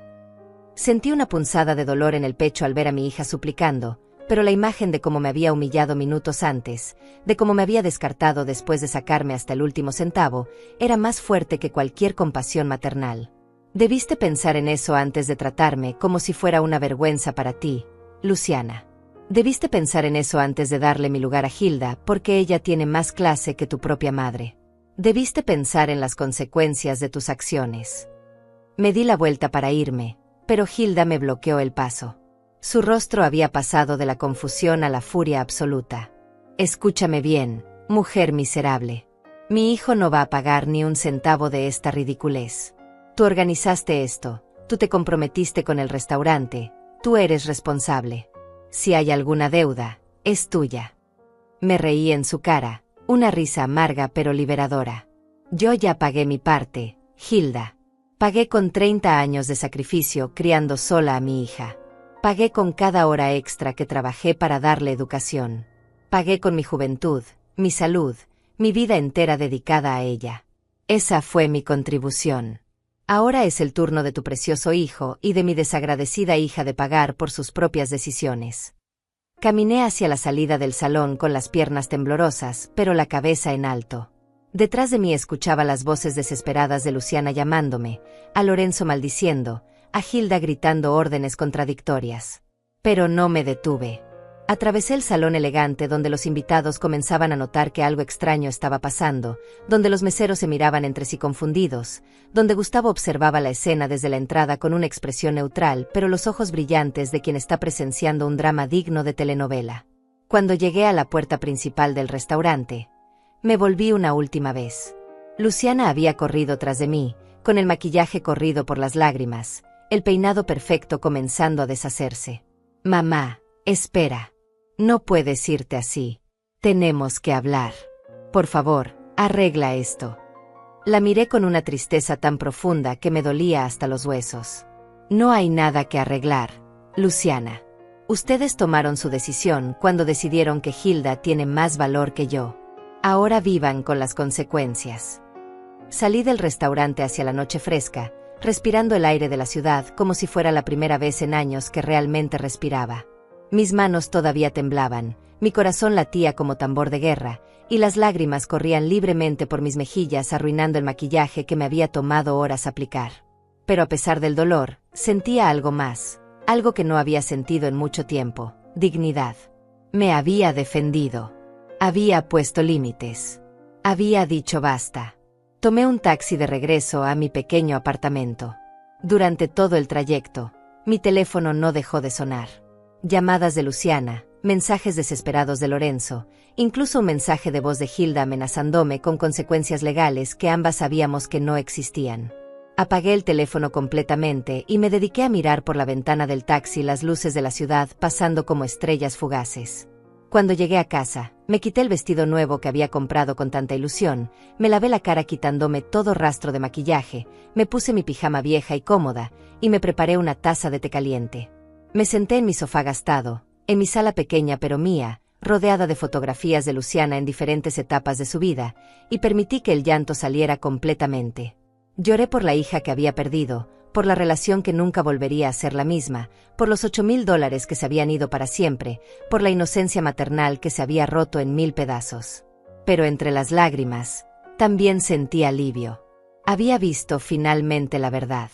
Sentí una punzada de dolor en el pecho al ver a mi hija suplicando, pero la imagen de cómo me había humillado minutos antes, de cómo me había descartado después de sacarme hasta el último centavo, era más fuerte que cualquier compasión maternal. «Debiste pensar en eso antes de tratarme como si fuera una vergüenza para ti, Luciana. Debiste pensar en eso antes de darle mi lugar a Hilda, porque ella tiene más clase que tu propia madre. Debiste pensar en las consecuencias de tus acciones». Me di la vuelta para irme, pero Hilda me bloqueó el paso. Su rostro había pasado de la confusión a la furia absoluta. «Escúchame bien, mujer miserable. Mi hijo no va a pagar ni un centavo de esta ridiculez. Tú organizaste esto, tú te comprometiste con el restaurante, tú eres responsable. Si hay alguna deuda, es tuya». Me reí en su cara, una risa amarga pero liberadora. «Yo ya pagué mi parte, Hilda. Pagué con 30 años de sacrificio criando sola a mi hija. Pagué con cada hora extra que trabajé para darle educación. Pagué con mi juventud, mi salud, mi vida entera dedicada a ella. Esa fue mi contribución. Ahora es el turno de tu precioso hijo y de mi desagradecida hija de pagar por sus propias decisiones». Caminé hacia la salida del salón con las piernas temblorosas, pero la cabeza en alto. Detrás de mí escuchaba las voces desesperadas de Luciana llamándome, a Lorenzo maldiciendo, a Hilda gritando órdenes contradictorias. Pero no me detuve. Atravesé el salón elegante donde los invitados comenzaban a notar que algo extraño estaba pasando, donde los meseros se miraban entre sí confundidos, donde Gustavo observaba la escena desde la entrada con una expresión neutral pero los ojos brillantes de quien está presenciando un drama digno de telenovela. Cuando llegué a la puerta principal del restaurante, me volví una última vez. Luciana había corrido tras de mí, con el maquillaje corrido por las lágrimas, el peinado perfecto comenzando a deshacerse. «Mamá, espera. No puedes irte así. Tenemos que hablar. Por favor, arregla esto». La miré con una tristeza tan profunda que me dolía hasta los huesos. «No hay nada que arreglar, Luciana. Ustedes tomaron su decisión cuando decidieron que Hilda tiene más valor que yo. Ahora vivan con las consecuencias». Salí del restaurante hacia la noche fresca, respirando el aire de la ciudad como si fuera la primera vez en años que realmente respiraba. Mis manos todavía temblaban, mi corazón latía como tambor de guerra, y las lágrimas corrían libremente por mis mejillas arruinando el maquillaje que me había tomado horas aplicar. Pero a pesar del dolor, sentía algo más, algo que no había sentido en mucho tiempo: dignidad. Me había defendido. Había puesto límites. Había dicho basta. Tomé un taxi de regreso a mi pequeño apartamento. Durante todo el trayecto, mi teléfono no dejó de sonar. Llamadas de Luciana, mensajes desesperados de Lorenzo, incluso un mensaje de voz de Hilda amenazándome con consecuencias legales que ambas sabíamos que no existían. Apagué el teléfono completamente y me dediqué a mirar por la ventana del taxi las luces de la ciudad pasando como estrellas fugaces. Cuando llegué a casa, me quité el vestido nuevo que había comprado con tanta ilusión, me lavé la cara quitándome todo rastro de maquillaje, me puse mi pijama vieja y cómoda, y me preparé una taza de té caliente. Me senté en mi sofá gastado, en mi sala pequeña pero mía, rodeada de fotografías de Luciana en diferentes etapas de su vida, y permití que el llanto saliera completamente. Lloré por la hija que había perdido, por la relación que nunca volvería a ser la misma, por los $8,000 que se habían ido para siempre, por la inocencia maternal que se había roto en 1000 pedazos. Pero entre las lágrimas, también sentí alivio. Había visto finalmente la verdad.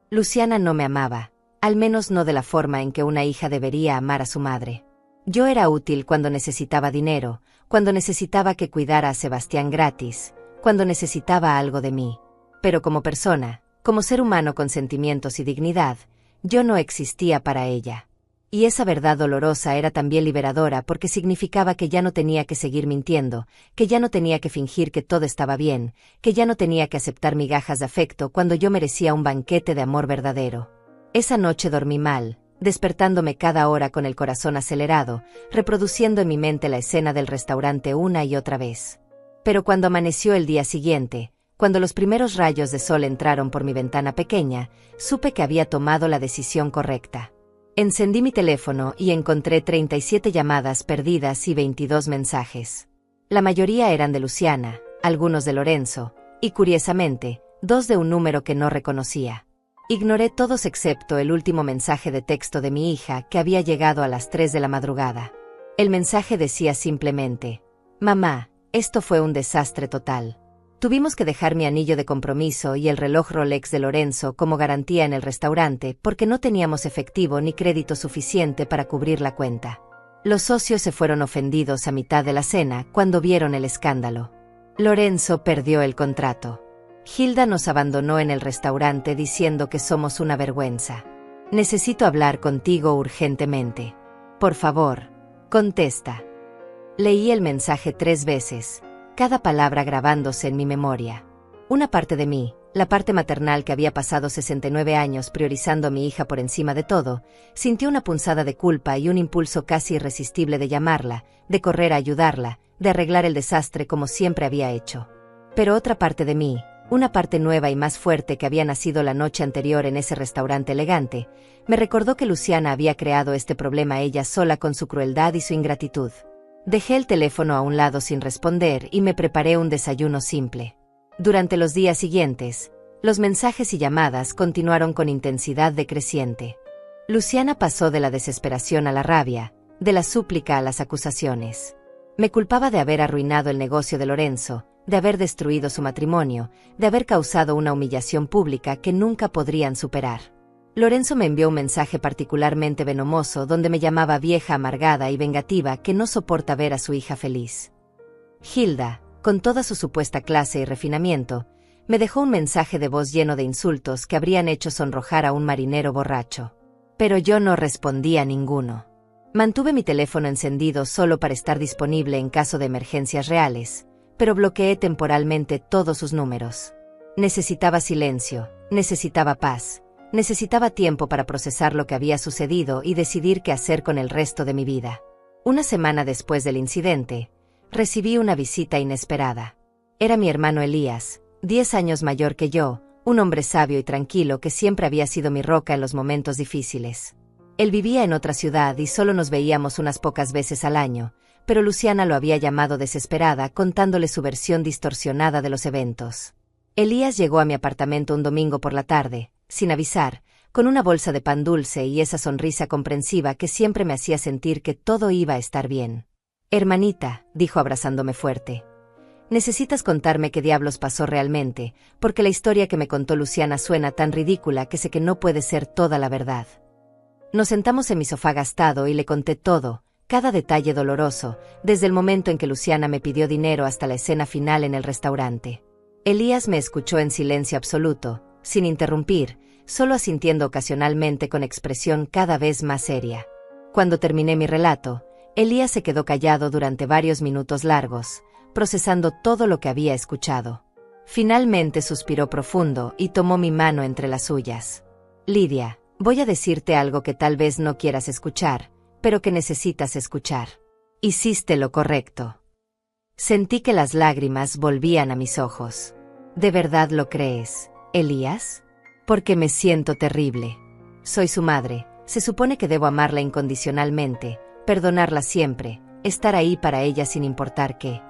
Luciana no me amaba. Al menos no de la forma en que una hija debería amar a su madre. Yo era útil cuando necesitaba dinero, cuando necesitaba que cuidara a Sebastián gratis, cuando necesitaba algo de mí. Pero como persona, como ser humano con sentimientos y dignidad, yo no existía para ella. Y esa verdad dolorosa era también liberadora porque significaba que ya no tenía que seguir mintiendo, que ya no tenía que fingir que todo estaba bien, que ya no tenía que aceptar migajas de afecto cuando yo merecía un banquete de amor verdadero. Esa noche dormí mal, despertándome cada hora con el corazón acelerado, reproduciendo en mi mente la escena del restaurante una y otra vez. Pero cuando amaneció el día siguiente, cuando los primeros rayos de sol entraron por mi ventana pequeña, supe que había tomado la decisión correcta. Encendí mi teléfono y encontré 37 llamadas perdidas y 22 mensajes. La mayoría eran de Luciana, algunos de Lorenzo, y curiosamente, 2 de un número que no reconocía. Ignoré todos excepto el último mensaje de texto de mi hija que había llegado a las 3 de la madrugada. El mensaje decía simplemente: «Mamá, esto fue un desastre total. Tuvimos que dejar mi anillo de compromiso y el reloj Rolex de Lorenzo como garantía en el restaurante porque no teníamos efectivo ni crédito suficiente para cubrir la cuenta. Los socios se fueron ofendidos a mitad de la cena cuando vieron el escándalo. Lorenzo perdió el contrato. Hilda nos abandonó en el restaurante diciendo que somos una vergüenza. Necesito hablar contigo urgentemente. Por favor, contesta». Leí el mensaje 3 veces, cada palabra grabándose en mi memoria. Una parte de mí, la parte maternal que había pasado 69 años priorizando a mi hija por encima de todo, sintió una punzada de culpa y un impulso casi irresistible de llamarla, de correr a ayudarla, de arreglar el desastre como siempre había hecho. Pero otra parte de mí, una parte nueva y más fuerte que había nacido la noche anterior en ese restaurante elegante, me recordó que Luciana había creado este problema ella sola con su crueldad y su ingratitud. Dejé el teléfono a un lado sin responder y me preparé un desayuno simple. Durante los días siguientes, los mensajes y llamadas continuaron con intensidad decreciente. Luciana pasó de la desesperación a la rabia, de la súplica a las acusaciones. Me culpaba de haber arruinado el negocio de Lorenzo, de haber destruido su matrimonio, de haber causado una humillación pública que nunca podrían superar. Lorenzo me envió un mensaje particularmente venomoso donde me llamaba vieja amargada y vengativa que no soporta ver a su hija feliz. Hilda, con toda su supuesta clase y refinamiento, me dejó un mensaje de voz lleno de insultos que habrían hecho sonrojar a un marinero borracho. Pero yo no respondí a ninguno. Mantuve mi teléfono encendido solo para estar disponible en caso de emergencias reales, pero bloqueé temporalmente todos sus números. Necesitaba silencio, necesitaba paz, necesitaba tiempo para procesar lo que había sucedido y decidir qué hacer con el resto de mi vida. Una semana después del incidente, recibí una visita inesperada. Era mi hermano Elías, 10 años mayor que yo, un hombre sabio y tranquilo que siempre había sido mi roca en los momentos difíciles. Él vivía en otra ciudad y solo nos veíamos unas pocas veces al año, pero Luciana lo había llamado desesperada contándole su versión distorsionada de los eventos. Elías llegó a mi apartamento un domingo por la tarde, sin avisar, con una bolsa de pan dulce y esa sonrisa comprensiva que siempre me hacía sentir que todo iba a estar bien. «Hermanita», dijo abrazándome fuerte, «necesitas contarme qué diablos pasó realmente, porque la historia que me contó Luciana suena tan ridícula que sé que no puede ser toda la verdad». Nos sentamos en mi sofá gastado y le conté todo, cada detalle doloroso, desde el momento en que Luciana me pidió dinero hasta la escena final en el restaurante. Elías me escuchó en silencio absoluto, sin interrumpir, solo asintiendo ocasionalmente con expresión cada vez más seria. Cuando terminé mi relato, Elías se quedó callado durante varios minutos largos, procesando todo lo que había escuchado. Finalmente suspiró profundo y tomó mi mano entre las suyas. «Lidia, voy a decirte algo que tal vez no quieras escuchar, pero que necesitas escuchar. Hiciste lo correcto». Sentí que las lágrimas volvían a mis ojos. «¿De verdad lo crees, Elías? Porque me siento terrible. Soy su madre, se supone que debo amarla incondicionalmente, perdonarla siempre, estar ahí para ella sin importar qué».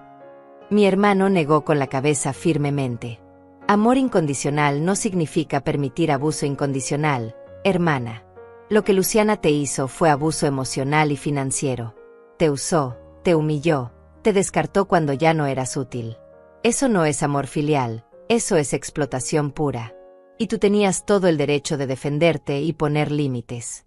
Mi hermano negó con la cabeza firmemente. «Amor incondicional no significa permitir abuso incondicional, hermana. Lo que Luciana te hizo fue abuso emocional y financiero. Te usó, te humilló, te descartó cuando ya no eras útil. Eso no es amor filial, eso es explotación pura. Y tú tenías todo el derecho de defenderte y poner límites».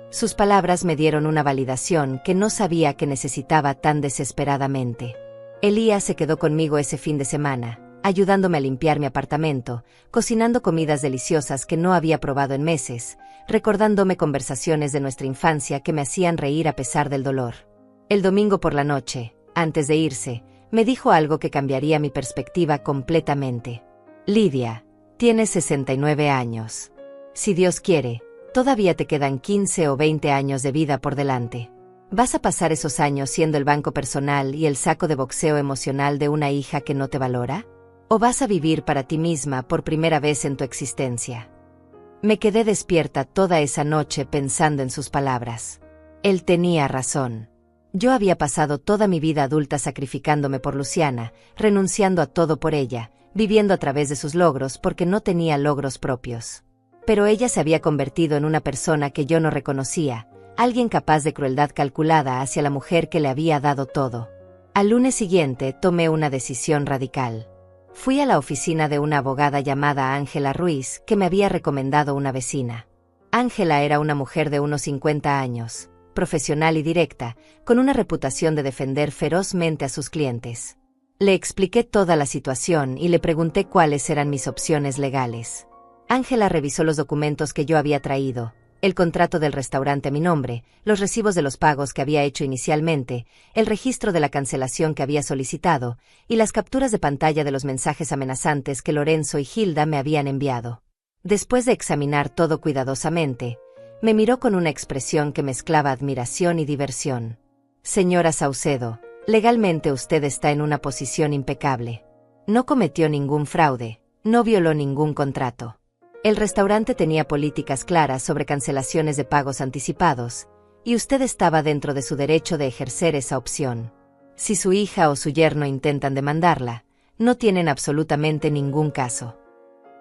Sus palabras me dieron una validación que no sabía que necesitaba tan desesperadamente. Elías se quedó conmigo ese fin de semana, ayudándome a limpiar mi apartamento, cocinando comidas deliciosas que no había probado en meses, recordándome conversaciones de nuestra infancia que me hacían reír a pesar del dolor. El domingo por la noche, antes de irse, me dijo algo que cambiaría mi perspectiva completamente. «Lidia, tienes 69 años. Si Dios quiere, todavía te quedan 15 o 20 años de vida por delante. ¿Vas a pasar esos años siendo el banco personal y el saco de boxeo emocional de una hija que no te valora? ¿O vas a vivir para ti misma por primera vez en tu existencia?». Me quedé despierta toda esa noche pensando en sus palabras. Él tenía razón. Yo había pasado toda mi vida adulta sacrificándome por Luciana, renunciando a todo por ella, viviendo a través de sus logros porque no tenía logros propios. Pero ella se había convertido en una persona que yo no reconocía, alguien capaz de crueldad calculada hacia la mujer que le había dado todo. Al lunes siguiente tomé una decisión radical. Fui a la oficina de una abogada llamada Ángela Ruiz que me había recomendado una vecina. Ángela era una mujer de unos 50 años, profesional y directa, con una reputación de defender ferozmente a sus clientes. Le expliqué toda la situación y le pregunté cuáles eran mis opciones legales. Ángela revisó los documentos que yo había traído, el contrato del restaurante a mi nombre, los recibos de los pagos que había hecho inicialmente, el registro de la cancelación que había solicitado, y las capturas de pantalla de los mensajes amenazantes que Lorenzo y Hilda me habían enviado. Después de examinar todo cuidadosamente, me miró con una expresión que mezclaba admiración y diversión. «Señora Saucedo, legalmente usted está en una posición impecable. No cometió ningún fraude, no violó ningún contrato. El restaurante tenía políticas claras sobre cancelaciones de pagos anticipados, y usted estaba dentro de su derecho de ejercer esa opción. Si su hija o su yerno intentan demandarla, no tienen absolutamente ningún caso».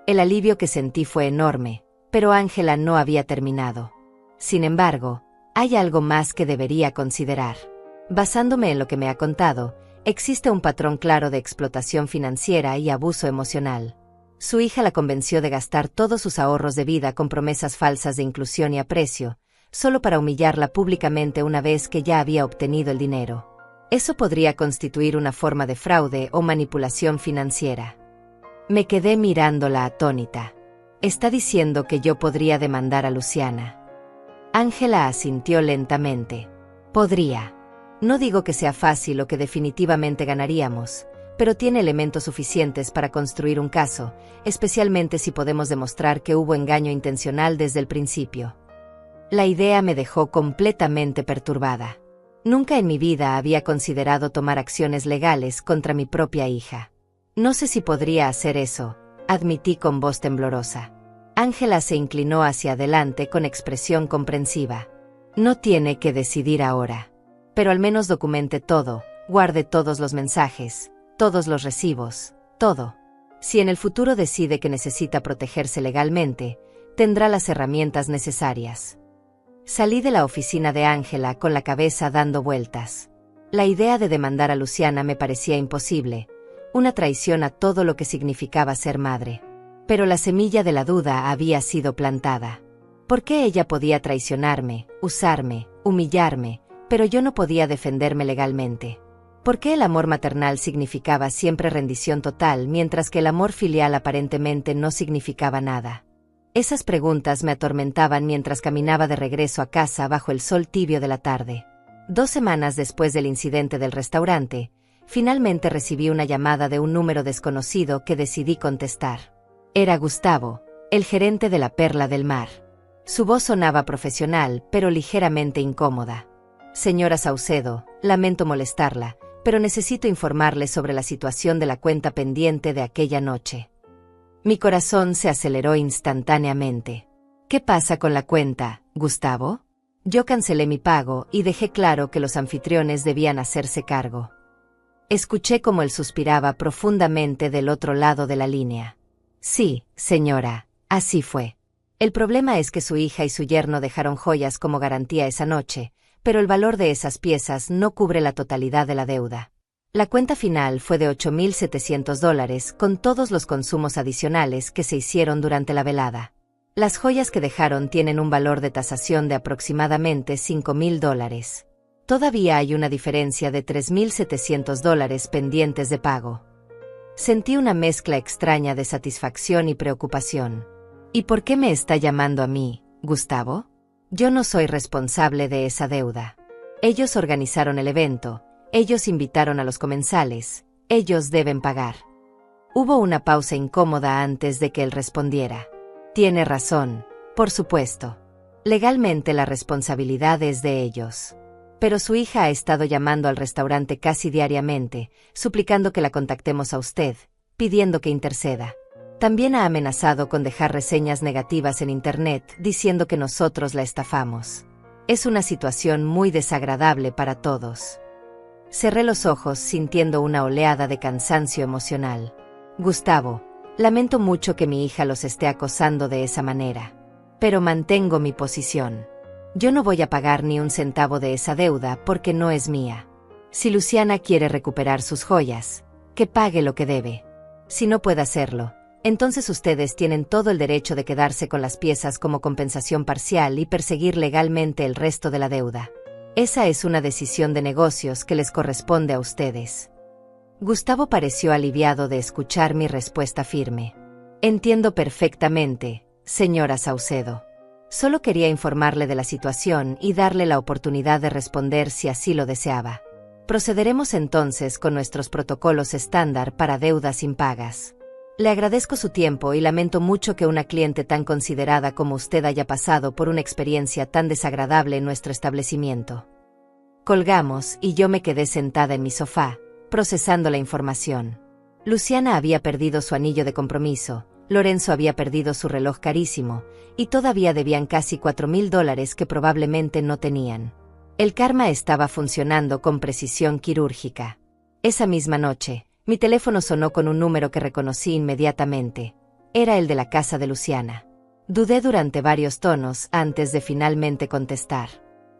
El alivio que sentí fue enorme, pero Ángela no había terminado. «Sin embargo, hay algo más que debería considerar. Basándome en lo que me ha contado, existe un patrón claro de explotación financiera y abuso emocional. Su hija la convenció de gastar todos sus ahorros de vida con promesas falsas de inclusión y aprecio, solo para humillarla públicamente una vez que ya había obtenido el dinero. Eso podría constituir una forma de fraude o manipulación financiera. Me quedé mirándola atónita. ¿Está diciendo que yo podría demandar a Luciana? Ángela asintió lentamente. Podría. No digo que sea fácil o que definitivamente ganaríamos, pero tiene elementos suficientes para construir un caso, especialmente si podemos demostrar que hubo engaño intencional desde el principio. La idea me dejó completamente perturbada. Nunca en mi vida había considerado tomar acciones legales contra mi propia hija. No sé si podría hacer eso, admití con voz temblorosa. Ángela se inclinó hacia adelante con expresión comprensiva. No tiene que decidir ahora. Pero al menos documente todo, guarde todos los mensajes, todos los recibos, todo. Si en el futuro decide que necesita protegerse legalmente, tendrá las herramientas necesarias. Salí de la oficina de Ángela con la cabeza dando vueltas. La idea de demandar a Luciana me parecía imposible, una traición a todo lo que significaba ser madre. Pero la semilla de la duda había sido plantada. ¿Por qué ella podía traicionarme, usarme, humillarme, pero yo no podía defenderme legalmente? ¿Por qué el amor maternal significaba siempre rendición total mientras que el amor filial aparentemente no significaba nada? Esas preguntas me atormentaban mientras caminaba de regreso a casa bajo el sol tibio de la tarde. 2 semanas después del incidente del restaurante, finalmente recibí una llamada de un número desconocido que decidí contestar. Era Gustavo, el gerente de la Perla del Mar. Su voz sonaba profesional, pero ligeramente incómoda. Señora Saucedo, lamento molestarla, pero necesito informarle sobre la situación de la cuenta pendiente de aquella noche. Mi corazón se aceleró instantáneamente. ¿Qué pasa con la cuenta, Gustavo? Yo cancelé mi pago y dejé claro que los anfitriones debían hacerse cargo. Escuché cómo él suspiraba profundamente del otro lado de la línea. Sí, señora, así fue. El problema es que su hija y su yerno dejaron joyas como garantía esa noche, pero el valor de esas piezas no cubre la totalidad de la deuda. La cuenta final fue de $8,700 con todos los consumos adicionales que se hicieron durante la velada. Las joyas que dejaron tienen un valor de tasación de aproximadamente $5,000. Todavía hay una diferencia de $3,700 pendientes de pago. Sentí una mezcla extraña de satisfacción y preocupación. ¿Y por qué me está llamando a mí, Gustavo? Yo no soy responsable de esa deuda. Ellos organizaron el evento, ellos invitaron a los comensales, ellos deben pagar. Hubo una pausa incómoda antes de que él respondiera. Tiene razón, por supuesto. Legalmente la responsabilidad es de ellos. Pero su hija ha estado llamando al restaurante casi diariamente, suplicando que la contactemos a usted, pidiendo que interceda. También ha amenazado con dejar reseñas negativas en Internet diciendo que nosotros la estafamos. Es una situación muy desagradable para todos. Cerré los ojos sintiendo una oleada de cansancio emocional. Gustavo, lamento mucho que mi hija los esté acosando de esa manera. Pero mantengo mi posición. Yo no voy a pagar ni un centavo de esa deuda porque no es mía. Si Luciana quiere recuperar sus joyas, que pague lo que debe. Si no puede hacerlo, entonces ustedes tienen todo el derecho de quedarse con las piezas como compensación parcial y perseguir legalmente el resto de la deuda. Esa es una decisión de negocios que les corresponde a ustedes. Gustavo pareció aliviado de escuchar mi respuesta firme. Entiendo perfectamente, señora Saucedo. Solo quería informarle de la situación y darle la oportunidad de responder si así lo deseaba. Procederemos entonces con nuestros protocolos estándar para deudas impagas. Le agradezco su tiempo y lamento mucho que una cliente tan considerada como usted haya pasado por una experiencia tan desagradable en nuestro establecimiento. Colgamos y yo me quedé sentada en mi sofá, procesando la información. Luciana había perdido su anillo de compromiso, Lorenzo había perdido su reloj carísimo, y todavía debían casi $4,000 que probablemente no tenían. El karma estaba funcionando con precisión quirúrgica. Esa misma noche, mi teléfono sonó con un número que reconocí inmediatamente. Era el de la casa de Luciana. Dudé durante varios tonos antes de finalmente contestar.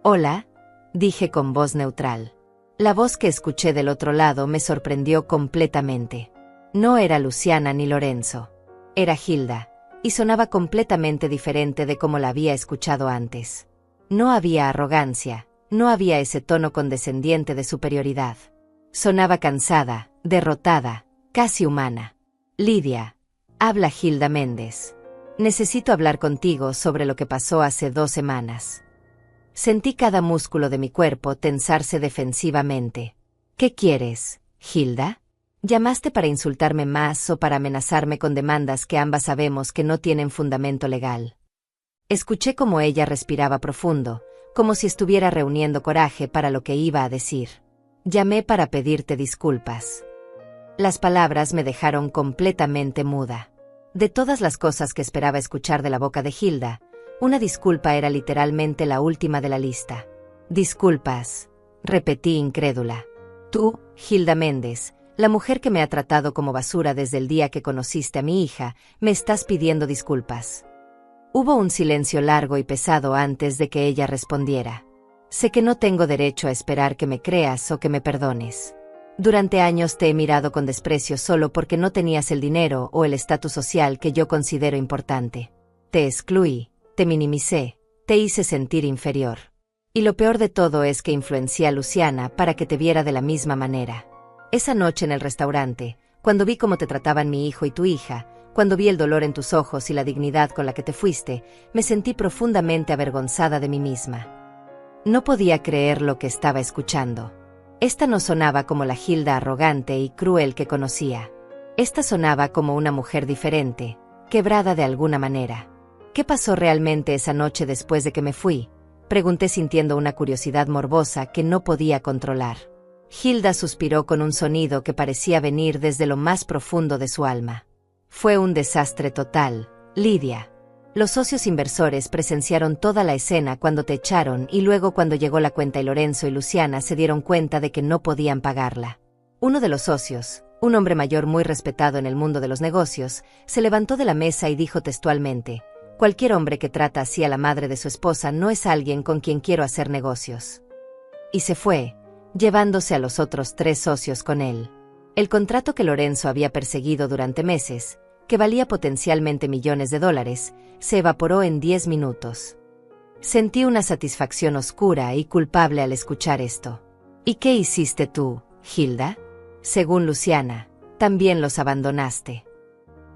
«Hola», dije con voz neutral. La voz que escuché del otro lado me sorprendió completamente. No era Luciana ni Lorenzo. Era Hilda, y sonaba completamente diferente de como la había escuchado antes. No había arrogancia, no había ese tono condescendiente de superioridad. Sonaba cansada, derrotada, casi humana. Lidia, habla Hilda Méndez. Necesito hablar contigo sobre lo que pasó hace 2 semanas. Sentí cada músculo de mi cuerpo tensarse defensivamente. ¿Qué quieres, Hilda? ¿Llamaste para insultarme más o para amenazarme con demandas que ambas sabemos que no tienen fundamento legal? Escuché cómo ella respiraba profundo, como si estuviera reuniendo coraje para lo que iba a decir. Llamé para pedirte disculpas. Las palabras me dejaron completamente muda. De todas las cosas que esperaba escuchar de la boca de Hilda, una disculpa era literalmente la última de la lista. Disculpas, repetí incrédula. Tú, Hilda Méndez, la mujer que me ha tratado como basura desde el día que conociste a mi hija, me estás pidiendo disculpas. Hubo un silencio largo y pesado antes de que ella respondiera. Sé que no tengo derecho a esperar que me creas o que me perdones. Durante años te he mirado con desprecio solo porque no tenías el dinero o el estatus social que yo considero importante. Te excluí, te minimicé, te hice sentir inferior. Y lo peor de todo es que influencié a Luciana para que te viera de la misma manera. Esa noche en el restaurante, cuando vi cómo te trataban mi hijo y tu hija, cuando vi el dolor en tus ojos y la dignidad con la que te fuiste, me sentí profundamente avergonzada de mí misma. No podía creer lo que estaba escuchando. Esta no sonaba como la Hilda arrogante y cruel que conocía. Esta sonaba como una mujer diferente, quebrada de alguna manera. ¿Qué pasó realmente esa noche después de que me fui? Pregunté sintiendo una curiosidad morbosa que no podía controlar. Hilda suspiró con un sonido que parecía venir desde lo más profundo de su alma. Fue un desastre total, Lidia. Los socios inversores presenciaron toda la escena cuando te echaron y luego cuando llegó la cuenta y Lorenzo y Luciana se dieron cuenta de que no podían pagarla. Uno de los socios, un hombre mayor muy respetado en el mundo de los negocios, se levantó de la mesa y dijo textualmente: cualquier hombre que trata así a la madre de su esposa no es alguien con quien quiero hacer negocios. Y se fue, llevándose a los otros 3 socios con él. El contrato que Lorenzo había perseguido durante meses, que valía potencialmente millones de dólares, se evaporó en 10 minutos. Sentí una satisfacción oscura y culpable al escuchar esto. ¿Y qué hiciste tú, Hilda? Según Luciana, también los abandonaste.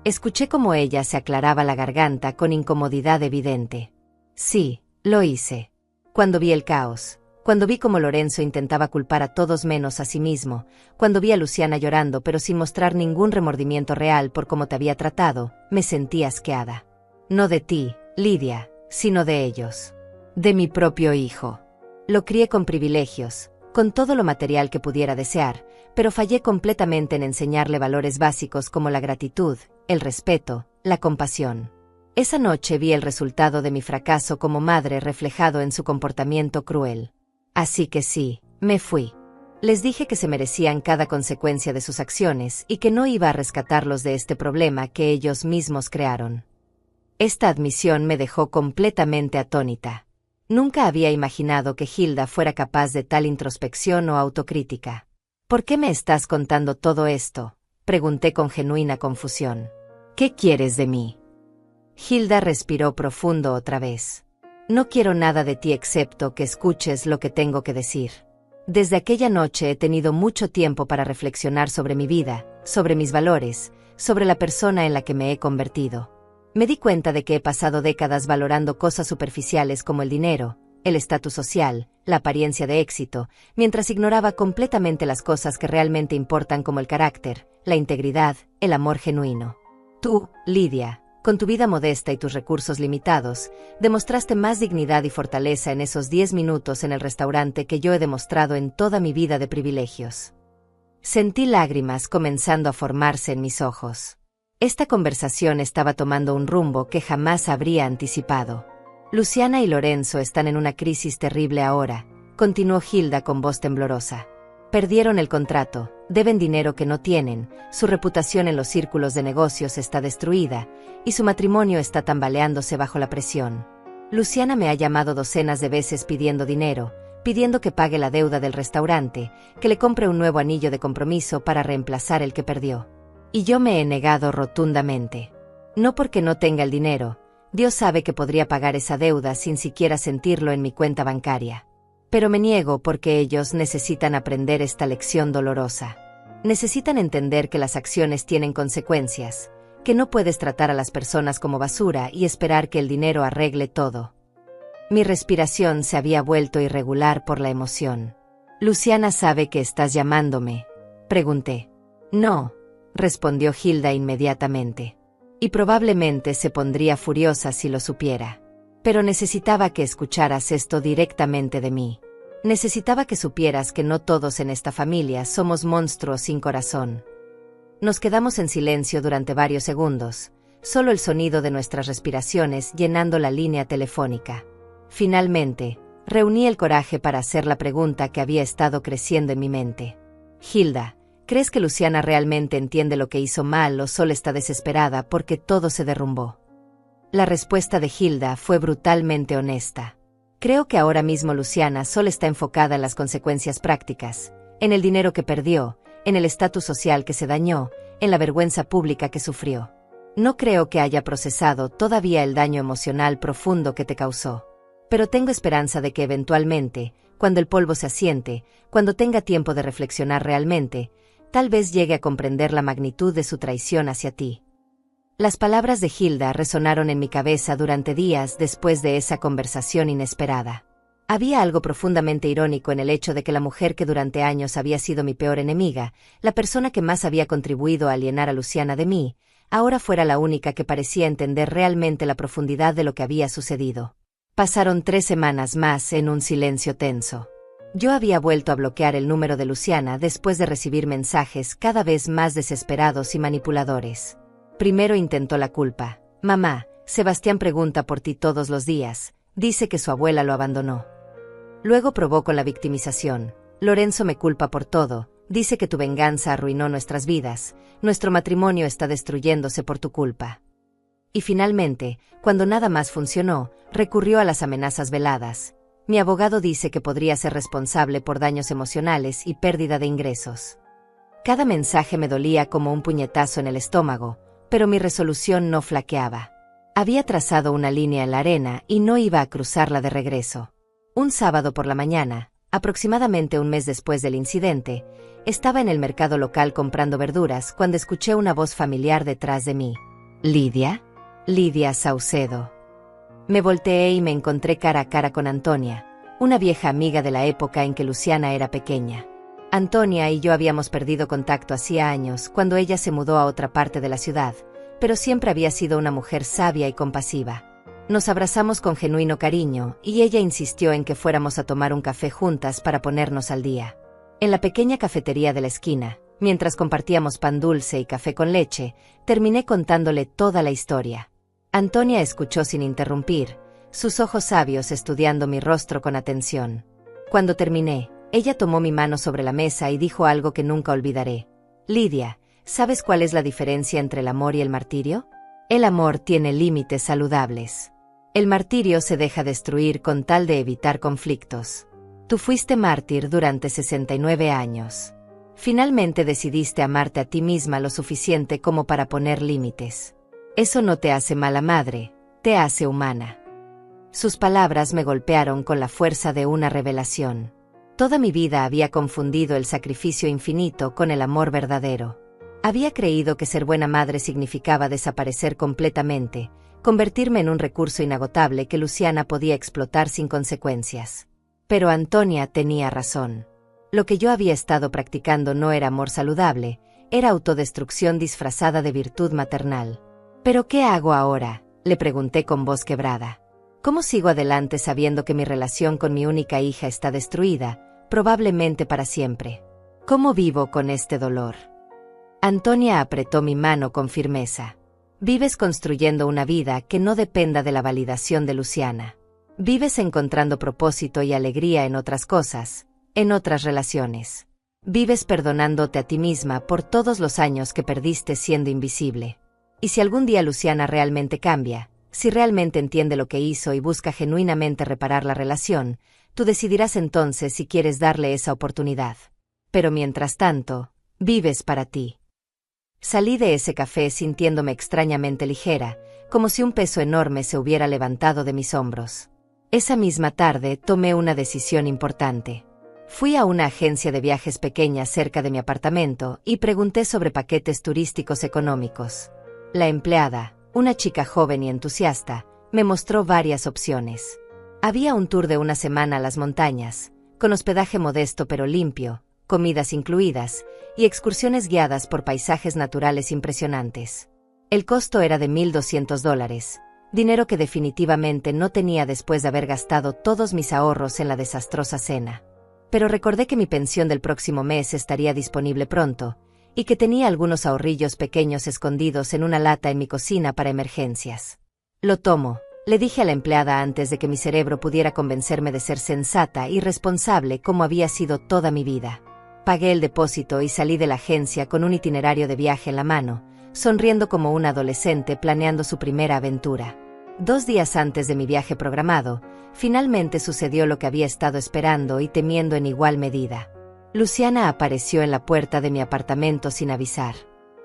Escuché cómo ella se aclaraba la garganta con incomodidad evidente. Sí, lo hice. Cuando vi el caos, cuando vi cómo Lorenzo intentaba culpar a todos menos a sí mismo, cuando vi a Luciana llorando pero sin mostrar ningún remordimiento real por cómo te había tratado, me sentí asqueada. No de ti, Lidia, sino de ellos. De mi propio hijo. Lo crié con privilegios, con todo lo material que pudiera desear, pero fallé completamente en enseñarle valores básicos como la gratitud, el respeto, la compasión. Esa noche vi el resultado de mi fracaso como madre reflejado en su comportamiento cruel. Así que sí, me fui. Les dije que se merecían cada consecuencia de sus acciones y que no iba a rescatarlos de este problema que ellos mismos crearon. Esta admisión me dejó completamente atónita. Nunca había imaginado que Hilda fuera capaz de tal introspección o autocrítica. ¿Por qué me estás contando todo esto?, pregunté con genuina confusión. ¿Qué quieres de mí? Hilda respiró profundo otra vez. No quiero nada de ti excepto que escuches lo que tengo que decir. Desde aquella noche he tenido mucho tiempo para reflexionar sobre mi vida, sobre mis valores, sobre la persona en la que me he convertido. Me di cuenta de que he pasado décadas valorando cosas superficiales como el dinero, el estatus social, la apariencia de éxito, mientras ignoraba completamente las cosas que realmente importan como el carácter, la integridad, el amor genuino. Tú, Lidia, con tu vida modesta y tus recursos limitados, demostraste más dignidad y fortaleza en esos 10 minutos en el restaurante que yo he demostrado en toda mi vida de privilegios. Sentí lágrimas comenzando a formarse en mis ojos. Esta conversación estaba tomando un rumbo que jamás habría anticipado. Luciana y Lorenzo están en una crisis terrible ahora, continuó Hilda con voz temblorosa. Perdieron el contrato, deben dinero que no tienen, su reputación en los círculos de negocios está destruida, y su matrimonio está tambaleándose bajo la presión. Luciana me ha llamado docenas de veces pidiendo dinero, pidiendo que pague la deuda del restaurante, que le compre un nuevo anillo de compromiso para reemplazar el que perdió. Y yo me he negado rotundamente. No porque no tenga el dinero, Dios sabe que podría pagar esa deuda sin siquiera sentirlo en mi cuenta bancaria. Pero me niego porque ellos necesitan aprender esta lección dolorosa. Necesitan entender que las acciones tienen consecuencias, que no puedes tratar a las personas como basura y esperar que el dinero arregle todo. Mi respiración se había vuelto irregular por la emoción. «¿Luciana sabe que estás llamándome?», pregunté. «No», respondió Hilda inmediatamente. «Y probablemente se pondría furiosa si lo supiera. Pero necesitaba que escucharas esto directamente de mí. Necesitaba que supieras que no todos en esta familia somos monstruos sin corazón». Nos quedamos en silencio durante varios segundos, solo el sonido de nuestras respiraciones llenando la línea telefónica. Finalmente, reuní el coraje para hacer la pregunta que había estado creciendo en mi mente. «Hilda, ¿crees que Luciana realmente entiende lo que hizo mal o solo está desesperada porque todo se derrumbó?». La respuesta de Hilda fue brutalmente honesta. «Creo que ahora mismo Luciana solo está enfocada en las consecuencias prácticas, en el dinero que perdió, en el estatus social que se dañó, en la vergüenza pública que sufrió. No creo que haya procesado todavía el daño emocional profundo que te causó. Pero tengo esperanza de que eventualmente, cuando el polvo se asiente, cuando tenga tiempo de reflexionar realmente, tal vez llegue a comprender la magnitud de su traición hacia ti». Las palabras de Hilda resonaron en mi cabeza durante días después de esa conversación inesperada. Había algo profundamente irónico en el hecho de que la mujer que durante años había sido mi peor enemiga, la persona que más había contribuido a alienar a Luciana de mí, ahora fuera la única que parecía entender realmente la profundidad de lo que había sucedido. Pasaron 3 semanas más en un silencio tenso. Yo había vuelto a bloquear el número de Luciana después de recibir mensajes cada vez más desesperados y manipuladores. Primero intentó la culpa. «Mamá, Sebastián pregunta por ti todos los días, dice que su abuela lo abandonó». Luego probó con la victimización. «Lorenzo me culpa por todo, dice que tu venganza arruinó nuestras vidas, nuestro matrimonio está destruyéndose por tu culpa». Y finalmente, cuando nada más funcionó, recurrió a las amenazas veladas. «Mi abogado dice que podría ser responsable por daños emocionales y pérdida de ingresos». Cada mensaje me dolía como un puñetazo en el estómago, pero mi resolución no flaqueaba. Había trazado una línea en la arena y no iba a cruzarla de regreso. Un sábado por la mañana, aproximadamente un mes después del incidente, estaba en el mercado local comprando verduras cuando escuché una voz familiar detrás de mí. «¿Lidia?». «Lidia Saucedo». Me volteé y me encontré cara a cara con Antonia, una vieja amiga de la época en que Luciana era pequeña. Antonia y yo habíamos perdido contacto hacía años cuando ella se mudó a otra parte de la ciudad, pero siempre había sido una mujer sabia y compasiva. Nos abrazamos con genuino cariño y ella insistió en que fuéramos a tomar un café juntas para ponernos al día. En la pequeña cafetería de la esquina, mientras compartíamos pan dulce y café con leche, terminé contándole toda la historia. Antonia escuchó sin interrumpir, sus ojos sabios estudiando mi rostro con atención. Cuando terminé, ella tomó mi mano sobre la mesa y dijo algo que nunca olvidaré. «Lidia, ¿sabes cuál es la diferencia entre el amor y el martirio? El amor tiene límites saludables. El martirio se deja destruir con tal de evitar conflictos. Tú fuiste mártir durante 69 años. Finalmente decidiste amarte a ti misma lo suficiente como para poner límites. Eso no te hace mala madre, te hace humana». Sus palabras me golpearon con la fuerza de una revelación. Toda mi vida había confundido el sacrificio infinito con el amor verdadero. Había creído que ser buena madre significaba desaparecer completamente, convertirme en un recurso inagotable que Luciana podía explotar sin consecuencias. Pero Antonia tenía razón. Lo que yo había estado practicando no era amor saludable, era autodestrucción disfrazada de virtud maternal. «¿Pero qué hago ahora?», le pregunté con voz quebrada. «¿Cómo sigo adelante sabiendo que mi relación con mi única hija está destruida, probablemente para siempre? ¿Cómo vivo con este dolor?». Antonia apretó mi mano con firmeza. «Vives construyendo una vida que no dependa de la validación de Luciana. Vives encontrando propósito y alegría en otras cosas, en otras relaciones. Vives perdonándote a ti misma por todos los años que perdiste siendo invisible. Y si algún día Luciana realmente cambia, si realmente entiende lo que hizo y busca genuinamente reparar la relación, Tú decidirás entonces si quieres darle esa oportunidad. Pero mientras tanto, vives para ti. Salí de ese café sintiéndome extrañamente ligera, como si un peso enorme se hubiera levantado de mis hombros. Esa misma tarde tomé una decisión importante. Fui a una agencia de viajes pequeña cerca de mi apartamento y pregunté sobre paquetes turísticos económicos. La empleada, una chica joven y entusiasta, me mostró varias opciones. Había un tour de una semana a las montañas, con hospedaje modesto pero limpio, comidas incluidas, y excursiones guiadas por paisajes naturales impresionantes. El costo era de $1,200, dinero que definitivamente no tenía después de haber gastado todos mis ahorros en la desastrosa cena. Pero recordé que mi pensión del próximo mes estaría disponible pronto, y que tenía algunos ahorrillos pequeños escondidos en una lata en mi cocina para emergencias. Lo tomo, le dije a la empleada antes de que mi cerebro pudiera convencerme de ser sensata y responsable como había sido toda mi vida. Pagué el depósito y salí de la agencia con un itinerario de viaje en la mano, sonriendo como un adolescente planeando su primera aventura. 2 días antes de mi viaje programado, finalmente sucedió lo que había estado esperando y temiendo en igual medida. Luciana apareció en la puerta de mi apartamento sin avisar.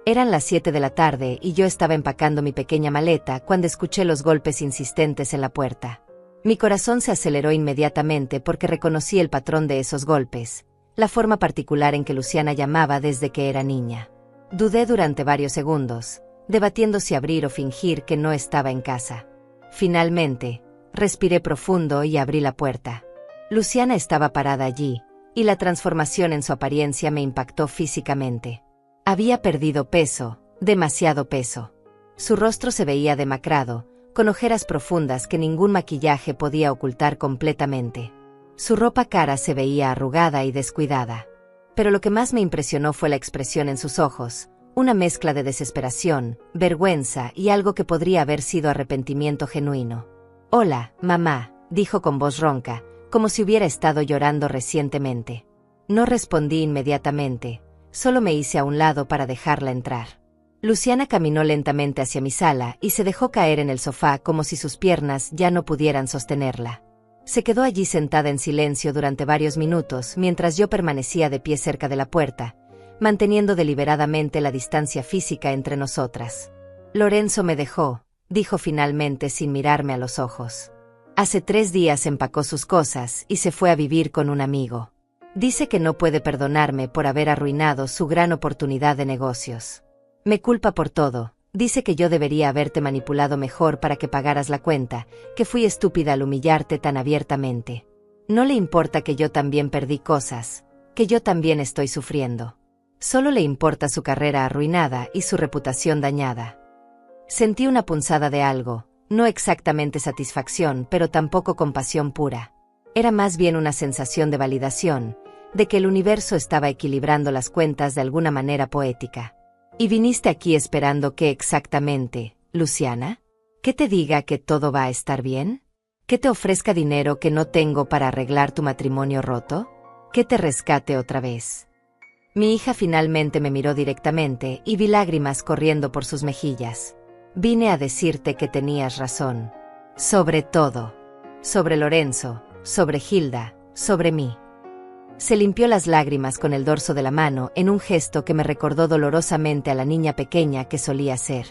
Eran las 7 de la tarde y yo estaba empacando mi pequeña maleta cuando escuché los golpes insistentes en la puerta. Mi corazón se aceleró inmediatamente porque reconocí el patrón de esos golpes, la forma particular en que Luciana llamaba desde que era niña. Dudé durante varios segundos, debatiendo si abrir o fingir que no estaba en casa. Finalmente, respiré profundo y abrí la puerta. Luciana estaba parada allí, y la transformación en su apariencia me impactó físicamente. Había perdido peso, demasiado peso. Su rostro se veía demacrado, con ojeras profundas que ningún maquillaje podía ocultar completamente. Su ropa cara se veía arrugada y descuidada. Pero lo que más me impresionó fue la expresión en sus ojos, una mezcla de desesperación, vergüenza y algo que podría haber sido arrepentimiento genuino. «Hola, mamá», dijo con voz ronca, como si hubiera estado llorando recientemente. No respondí inmediatamente, solo me hice a un lado para dejarla entrar. Luciana caminó lentamente hacia mi sala y se dejó caer en el sofá como si sus piernas ya no pudieran sostenerla. Se quedó allí sentada en silencio durante varios minutos mientras yo permanecía de pie cerca de la puerta, manteniendo deliberadamente la distancia física entre nosotras. «Lorenzo me dejó», dijo finalmente sin mirarme a los ojos. «Hace 3 días empacó sus cosas y se fue a vivir con un amigo. Dice que no puede perdonarme por haber arruinado su gran oportunidad de negocios. Me culpa por todo, dice que yo debería haberte manipulado mejor para que pagaras la cuenta, que fui estúpida al humillarte tan abiertamente. No le importa que yo también perdí cosas, que yo también estoy sufriendo. Solo le importa su carrera arruinada y su reputación dañada». Sentí una punzada de algo, no exactamente satisfacción, pero tampoco compasión pura. Era más bien una sensación de validación, de que el universo estaba equilibrando las cuentas de alguna manera poética. «¿Y viniste aquí esperando qué exactamente, Luciana? ¿Que te diga que todo va a estar bien? ¿Que te ofrezca dinero que no tengo para arreglar tu matrimonio roto? ¿Que te rescate otra vez?» Mi hija finalmente me miró directamente y vi lágrimas corriendo por sus mejillas. «Vine a decirte que tenías razón. Sobre todo. Sobre Lorenzo, sobre Hilda, sobre mí». Se limpió las lágrimas con el dorso de la mano en un gesto que me recordó dolorosamente a la niña pequeña que solía ser.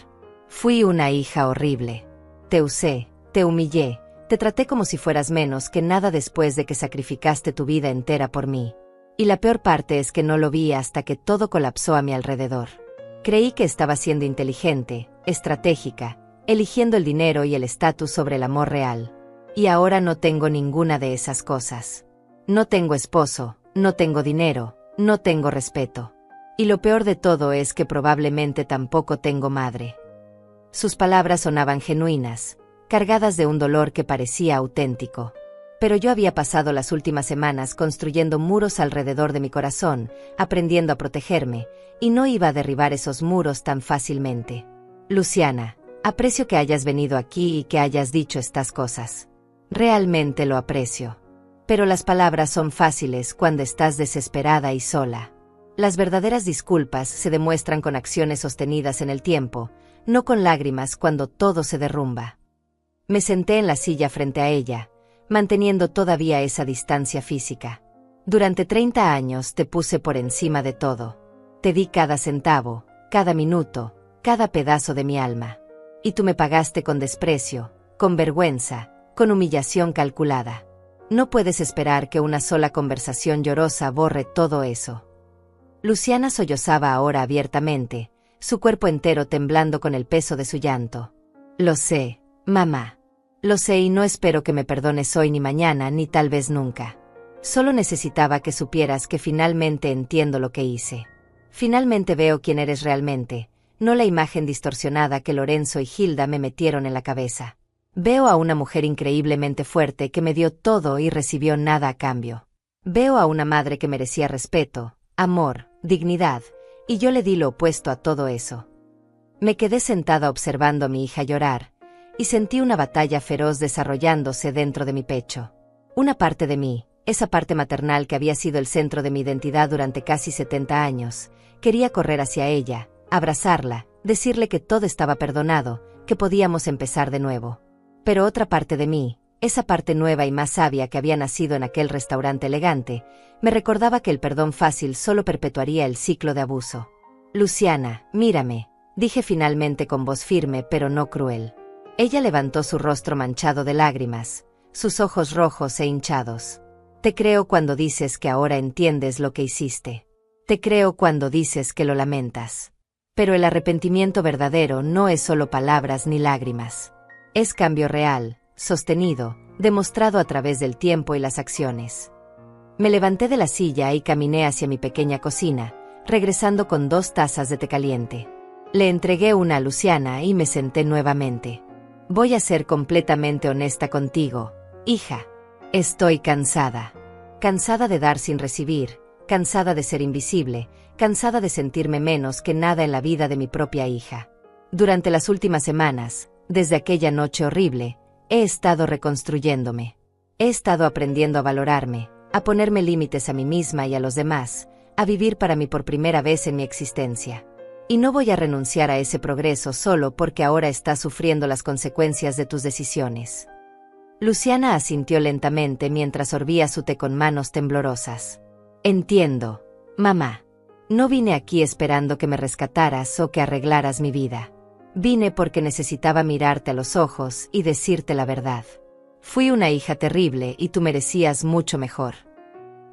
«Fui una hija horrible. Te usé, te humillé, te traté como si fueras menos que nada después de que sacrificaste tu vida entera por mí. Y la peor parte es que no lo vi hasta que todo colapsó a mi alrededor. Creí que estaba siendo inteligente, estratégica, eligiendo el dinero y el estatus sobre el amor real. Y ahora no tengo ninguna de esas cosas. No tengo esposo, no tengo dinero, no tengo respeto. Y lo peor de todo es que probablemente tampoco tengo madre». Sus palabras sonaban genuinas, cargadas de un dolor que parecía auténtico. Pero yo había pasado las últimas semanas construyendo muros alrededor de mi corazón, aprendiendo a protegerme, y no iba a derribar esos muros tan fácilmente. «Luciana, aprecio que hayas venido aquí y que hayas dicho estas cosas. Realmente lo aprecio. Pero las palabras son fáciles cuando estás desesperada y sola. Las verdaderas disculpas se demuestran con acciones sostenidas en el tiempo, no con lágrimas cuando todo se derrumba». Me senté en la silla frente a ella, manteniendo todavía esa distancia física. Durante 30 años te puse por encima de todo. Te di cada centavo, cada minuto, cada pedazo de mi alma. Y tú me pagaste con desprecio, con vergüenza, con humillación calculada. No puedes esperar que una sola conversación llorosa borre todo eso. Luciana sollozaba ahora abiertamente, su cuerpo entero temblando con el peso de su llanto. Lo sé, mamá. Lo sé y no espero que me perdones hoy ni mañana ni tal vez nunca. Solo necesitaba que supieras que finalmente entiendo lo que hice. Finalmente veo quién eres realmente, no la imagen distorsionada que Lorenzo y Hilda me metieron en la cabeza. Veo a una mujer increíblemente fuerte que me dio todo y recibió nada a cambio. Veo a una madre que merecía respeto, amor, dignidad, y yo le di lo opuesto a todo eso. Me quedé sentada observando a mi hija llorar, y sentí una batalla feroz desarrollándose dentro de mi pecho. Una parte de mí, esa parte maternal que había sido el centro de mi identidad durante casi 70 años, quería correr hacia ella, abrazarla, decirle que todo estaba perdonado, que podíamos empezar de nuevo. Pero otra parte de mí, esa parte nueva y más sabia que había nacido en aquel restaurante elegante, me recordaba que el perdón fácil solo perpetuaría el ciclo de abuso. Luciana, mírame, dije finalmente con voz firme pero no cruel. Ella levantó su rostro manchado de lágrimas, sus ojos rojos e hinchados. Te creo cuando dices que ahora entiendes lo que hiciste. Te creo cuando dices que lo lamentas. Pero el arrepentimiento verdadero no es solo palabras ni lágrimas. Es cambio real, sostenido, demostrado a través del tiempo y las acciones. Me levanté de la silla y caminé hacia mi pequeña cocina, regresando con 2 tazas de té caliente. Le entregué una a Luciana y me senté nuevamente. Voy a ser completamente honesta contigo, hija. Estoy cansada. Cansada de dar sin recibir, cansada de ser invisible, cansada de sentirme menos que nada en la vida de mi propia hija. Durante las últimas semanas, desde aquella noche horrible, he estado reconstruyéndome. He estado aprendiendo a valorarme, a ponerme límites a mí misma y a los demás, a vivir para mí por primera vez en mi existencia. Y no voy a renunciar a ese progreso solo porque ahora estás sufriendo las consecuencias de tus decisiones. Luciana asintió lentamente mientras sorbía su té con manos temblorosas. Entiendo, mamá. No vine aquí esperando que me rescataras o que arreglaras mi vida. Vine porque necesitaba mirarte a los ojos y decirte la verdad. Fui una hija terrible y tú merecías mucho mejor.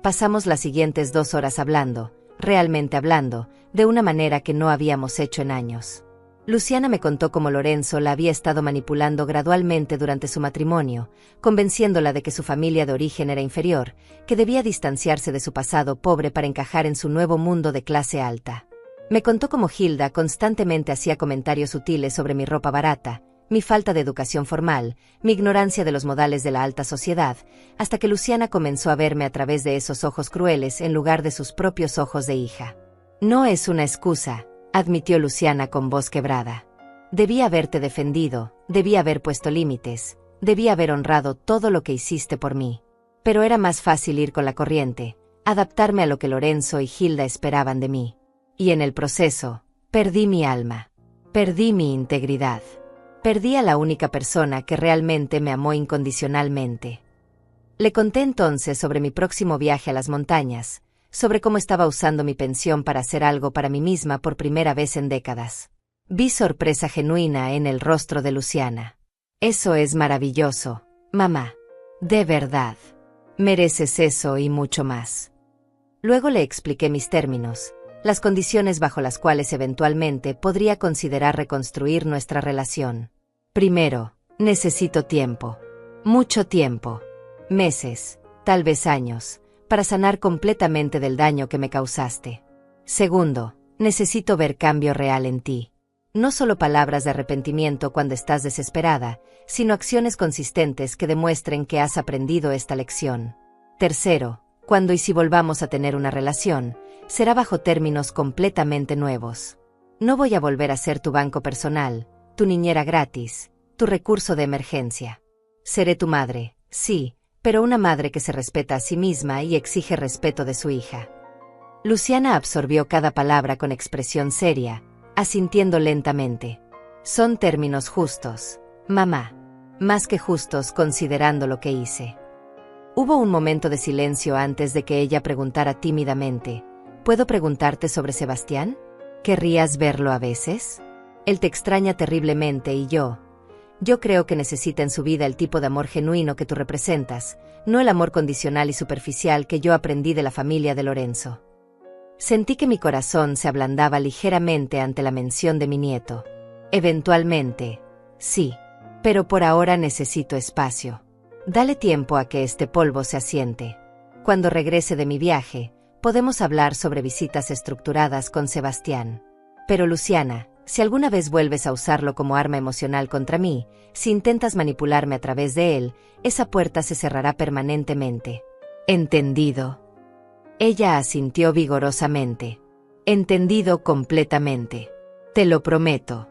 Pasamos las siguientes 2 horas hablando, realmente hablando, de una manera que no habíamos hecho en años. Luciana me contó cómo Lorenzo la había estado manipulando gradualmente durante su matrimonio, convenciéndola de que su familia de origen era inferior, que debía distanciarse de su pasado pobre para encajar en su nuevo mundo de clase alta. Me contó cómo Hilda constantemente hacía comentarios sutiles sobre mi ropa barata, mi falta de educación formal, mi ignorancia de los modales de la alta sociedad, hasta que Luciana comenzó a verme a través de esos ojos crueles en lugar de sus propios ojos de hija. No es una excusa, admitió Luciana con voz quebrada. Debía haberte defendido, debía haber puesto límites, debía haber honrado todo lo que hiciste por mí. Pero era más fácil ir con la corriente, adaptarme a lo que Lorenzo y Hilda esperaban de mí. Y en el proceso, perdí mi alma. Perdí mi integridad. Perdí a la única persona que realmente me amó incondicionalmente. Le conté entonces sobre mi próximo viaje a las montañas, sobre cómo estaba usando mi pensión para hacer algo para mí misma por primera vez en décadas. Vi sorpresa genuina en el rostro de Luciana. Eso es maravilloso, mamá. De verdad. Mereces eso y mucho más. Luego le expliqué mis términos, las condiciones bajo las cuales eventualmente podría considerar reconstruir nuestra relación. Primero, necesito tiempo. Mucho tiempo. Meses, tal vez años, para sanar completamente del daño que me causaste. Segundo, necesito ver cambio real en ti. No solo palabras de arrepentimiento cuando estás desesperada, sino acciones consistentes que demuestren que has aprendido esta lección. Tercero, cuando y si volvamos a tener una relación, será bajo términos completamente nuevos. No voy a volver a ser tu banco personal, tu niñera gratis, tu recurso de emergencia. Seré tu madre, sí, pero una madre que se respeta a sí misma y exige respeto de su hija. Luciana absorbió cada palabra con expresión seria, asintiendo lentamente. Son términos justos, mamá. Más que justos considerando lo que hice. Hubo un momento de silencio antes de que ella preguntara tímidamente: ¿puedo preguntarte sobre Sebastián? ¿Querrías verlo a veces? Él te extraña terriblemente y yo creo que necesita en su vida el tipo de amor genuino que tú representas, no el amor condicional y superficial que yo aprendí de la familia de Lorenzo. Sentí que mi corazón se ablandaba ligeramente ante la mención de mi nieto. Eventualmente, sí, pero por ahora necesito espacio. Dale tiempo a que este polvo se asiente. Cuando regrese de mi viaje, podemos hablar sobre visitas estructuradas con Sebastián. Pero Luciana, si alguna vez vuelves a usarlo como arma emocional contra mí, si intentas manipularme a través de él, esa puerta se cerrará permanentemente. ¿Entendido? Ella asintió vigorosamente. Entendido completamente. Te lo prometo.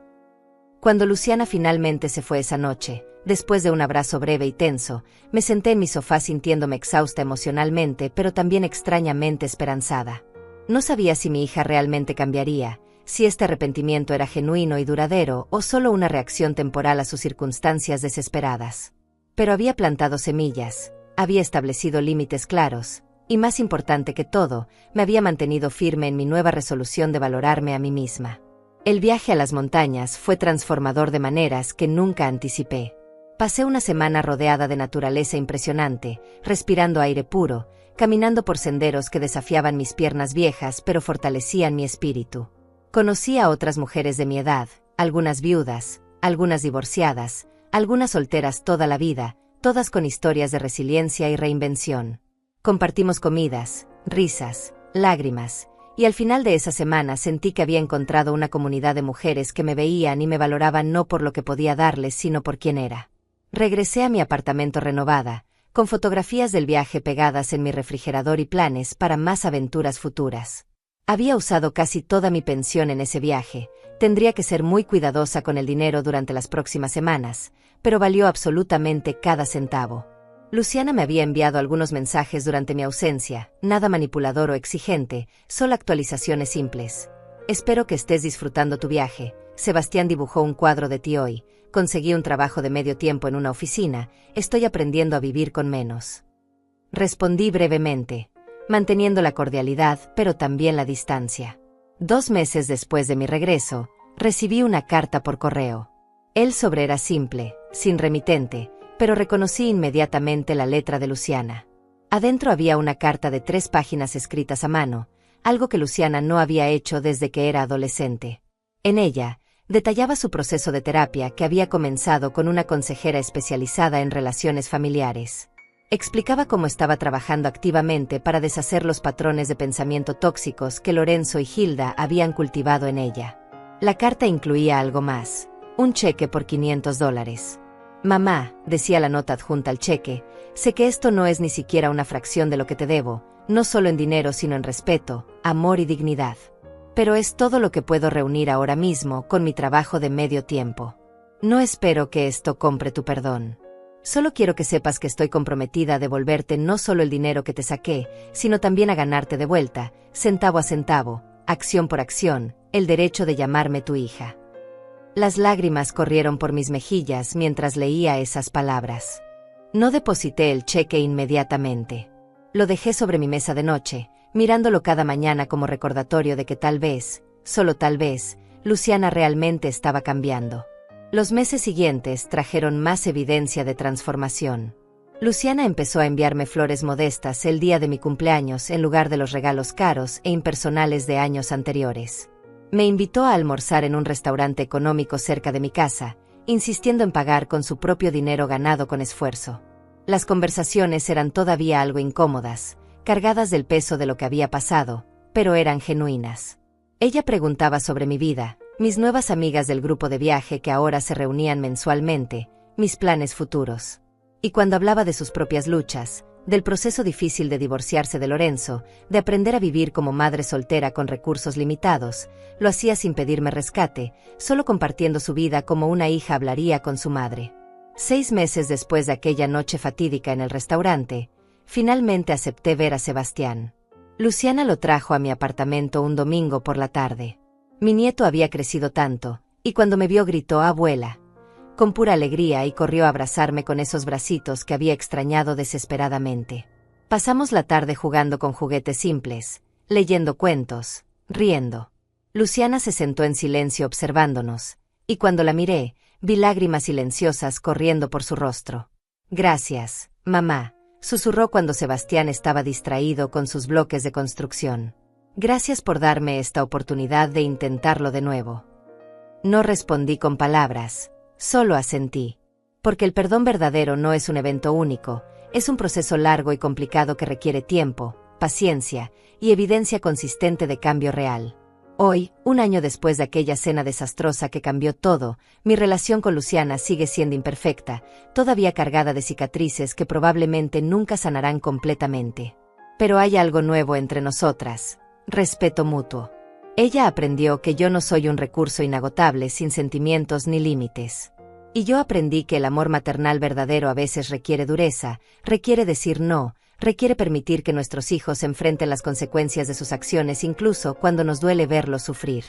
Cuando Luciana finalmente se fue esa noche, después de un abrazo breve y tenso, me senté en mi sofá sintiéndome exhausta emocionalmente, pero también extrañamente esperanzada. No sabía si mi hija realmente cambiaría, si este arrepentimiento era genuino y duradero o solo una reacción temporal a sus circunstancias desesperadas. Pero había plantado semillas, había establecido límites claros, y más importante que todo, me había mantenido firme en mi nueva resolución de valorarme a mí misma. El viaje a las montañas fue transformador de maneras que nunca anticipé. Pasé una semana rodeada de naturaleza impresionante, respirando aire puro, caminando por senderos que desafiaban mis piernas viejas pero fortalecían mi espíritu. Conocí a otras mujeres de mi edad, algunas viudas, algunas divorciadas, algunas solteras toda la vida, todas con historias de resiliencia y reinvención. Compartimos comidas, risas, lágrimas, y al final de esa semana sentí que había encontrado una comunidad de mujeres que me veían y me valoraban no por lo que podía darles, sino por quién era. Regresé a mi apartamento renovada, con fotografías del viaje pegadas en mi refrigerador y planes para más aventuras futuras. Había usado casi toda mi pensión en ese viaje, tendría que ser muy cuidadosa con el dinero durante las próximas semanas, pero valió absolutamente cada centavo. Luciana me había enviado algunos mensajes durante mi ausencia, nada manipulador o exigente, solo actualizaciones simples. Espero que estés disfrutando tu viaje. Sebastián dibujó un cuadro de ti hoy. Conseguí un trabajo de medio tiempo en una oficina. Estoy aprendiendo a vivir con menos. Respondí brevemente, manteniendo la cordialidad, pero también la distancia. 2 meses después de mi regreso, recibí una carta por correo. El sobre era simple, sin remitente, pero reconocí inmediatamente la letra de Luciana. Adentro había una carta de 3 páginas escritas a mano, algo que Luciana no había hecho desde que era adolescente. En ella, detallaba su proceso de terapia que había comenzado con una consejera especializada en relaciones familiares. Explicaba cómo estaba trabajando activamente para deshacer los patrones de pensamiento tóxicos que Lorenzo y Hilda habían cultivado en ella. La carta incluía algo más, un cheque por $500. Mamá, decía la nota adjunta al cheque, sé que esto no es ni siquiera una fracción de lo que te debo, no solo en dinero sino en respeto, amor y dignidad. Pero es todo lo que puedo reunir ahora mismo con mi trabajo de medio tiempo. No espero que esto compre tu perdón. Solo quiero que sepas que estoy comprometida a devolverte no solo el dinero que te saqué, sino también a ganarte de vuelta, centavo a centavo, acción por acción, el derecho de llamarme tu hija. Las lágrimas corrieron por mis mejillas mientras leía esas palabras. No deposité el cheque inmediatamente. Lo dejé sobre mi mesa de noche, mirándolo cada mañana como recordatorio de que tal vez, solo tal vez, Luciana realmente estaba cambiando. Los meses siguientes trajeron más evidencia de transformación. Luciana empezó a enviarme flores modestas el día de mi cumpleaños en lugar de los regalos caros e impersonales de años anteriores. Me invitó a almorzar en un restaurante económico cerca de mi casa, insistiendo en pagar con su propio dinero ganado con esfuerzo. Las conversaciones eran todavía algo incómodas, cargadas del peso de lo que había pasado, pero eran genuinas. Ella preguntaba sobre mi vida, mis nuevas amigas del grupo de viaje que ahora se reunían mensualmente, mis planes futuros. Y cuando hablaba de sus propias luchas, del proceso difícil de divorciarse de Lorenzo, de aprender a vivir como madre soltera con recursos limitados, lo hacía sin pedirme rescate, solo compartiendo su vida como una hija hablaría con su madre. 6 meses después de aquella noche fatídica en el restaurante, finalmente acepté ver a Sebastián. Luciana lo trajo a mi apartamento un domingo por la tarde. Mi nieto había crecido tanto, y cuando me vio gritó: «¡Abuela!». con pura alegría, y corrió a abrazarme con esos bracitos que había extrañado desesperadamente. Pasamos la tarde jugando con juguetes simples, leyendo cuentos, riendo. Luciana se sentó en silencio observándonos, y cuando la miré, vi lágrimas silenciosas corriendo por su rostro. «Gracias, mamá», susurró cuando Sebastián estaba distraído con sus bloques de construcción. «Gracias por darme esta oportunidad de intentarlo de nuevo». No respondí con palabras, solo asentí. Porque el perdón verdadero no es un evento único, es un proceso largo y complicado que requiere tiempo, paciencia y evidencia consistente de cambio real. Hoy, un año después de aquella cena desastrosa que cambió todo, mi relación con Luciana sigue siendo imperfecta, todavía cargada de cicatrices que probablemente nunca sanarán completamente. Pero hay algo nuevo entre nosotras: respeto mutuo. Ella aprendió que yo no soy un recurso inagotable sin sentimientos ni límites. Y yo aprendí que el amor maternal verdadero a veces requiere dureza, requiere decir no, requiere permitir que nuestros hijos enfrenten las consecuencias de sus acciones incluso cuando nos duele verlos sufrir.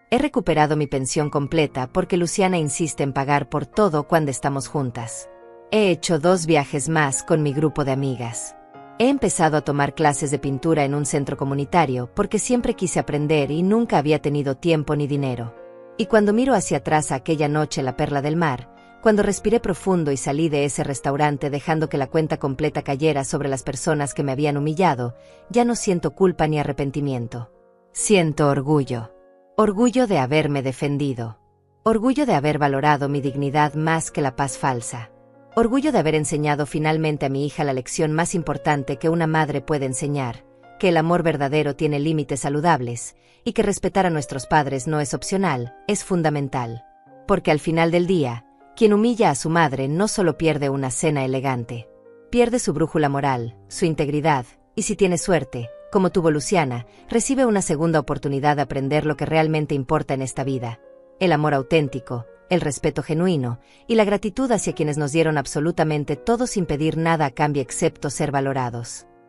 He recuperado mi pensión completa porque Luciana insiste en pagar por todo cuando estamos juntas. He hecho 2 viajes más con mi grupo de amigas. He empezado a tomar clases de pintura en un centro comunitario porque siempre quise aprender y nunca había tenido tiempo ni dinero. Y cuando miro hacia atrás a aquella noche en la Perla del Mar, cuando respiré profundo y salí de ese restaurante dejando que la cuenta completa cayera sobre las personas que me habían humillado, ya no siento culpa ni arrepentimiento. Siento orgullo. Orgullo de haberme defendido. Orgullo de haber valorado mi dignidad más que la paz falsa. Orgullo de haber enseñado finalmente a mi hija la lección más importante que una madre puede enseñar: que el amor verdadero tiene límites saludables, y que respetar a nuestros padres no es opcional, es fundamental. Porque al final del día, quien humilla a su madre no solo pierde una cena elegante, pierde su brújula moral, su integridad, y si tiene suerte, como tuvo Luciana, recibe una segunda oportunidad de aprender lo que realmente importa en esta vida: el amor auténtico, el respeto genuino, y la gratitud hacia quienes nos dieron absolutamente todo sin pedir nada a cambio excepto ser valorados.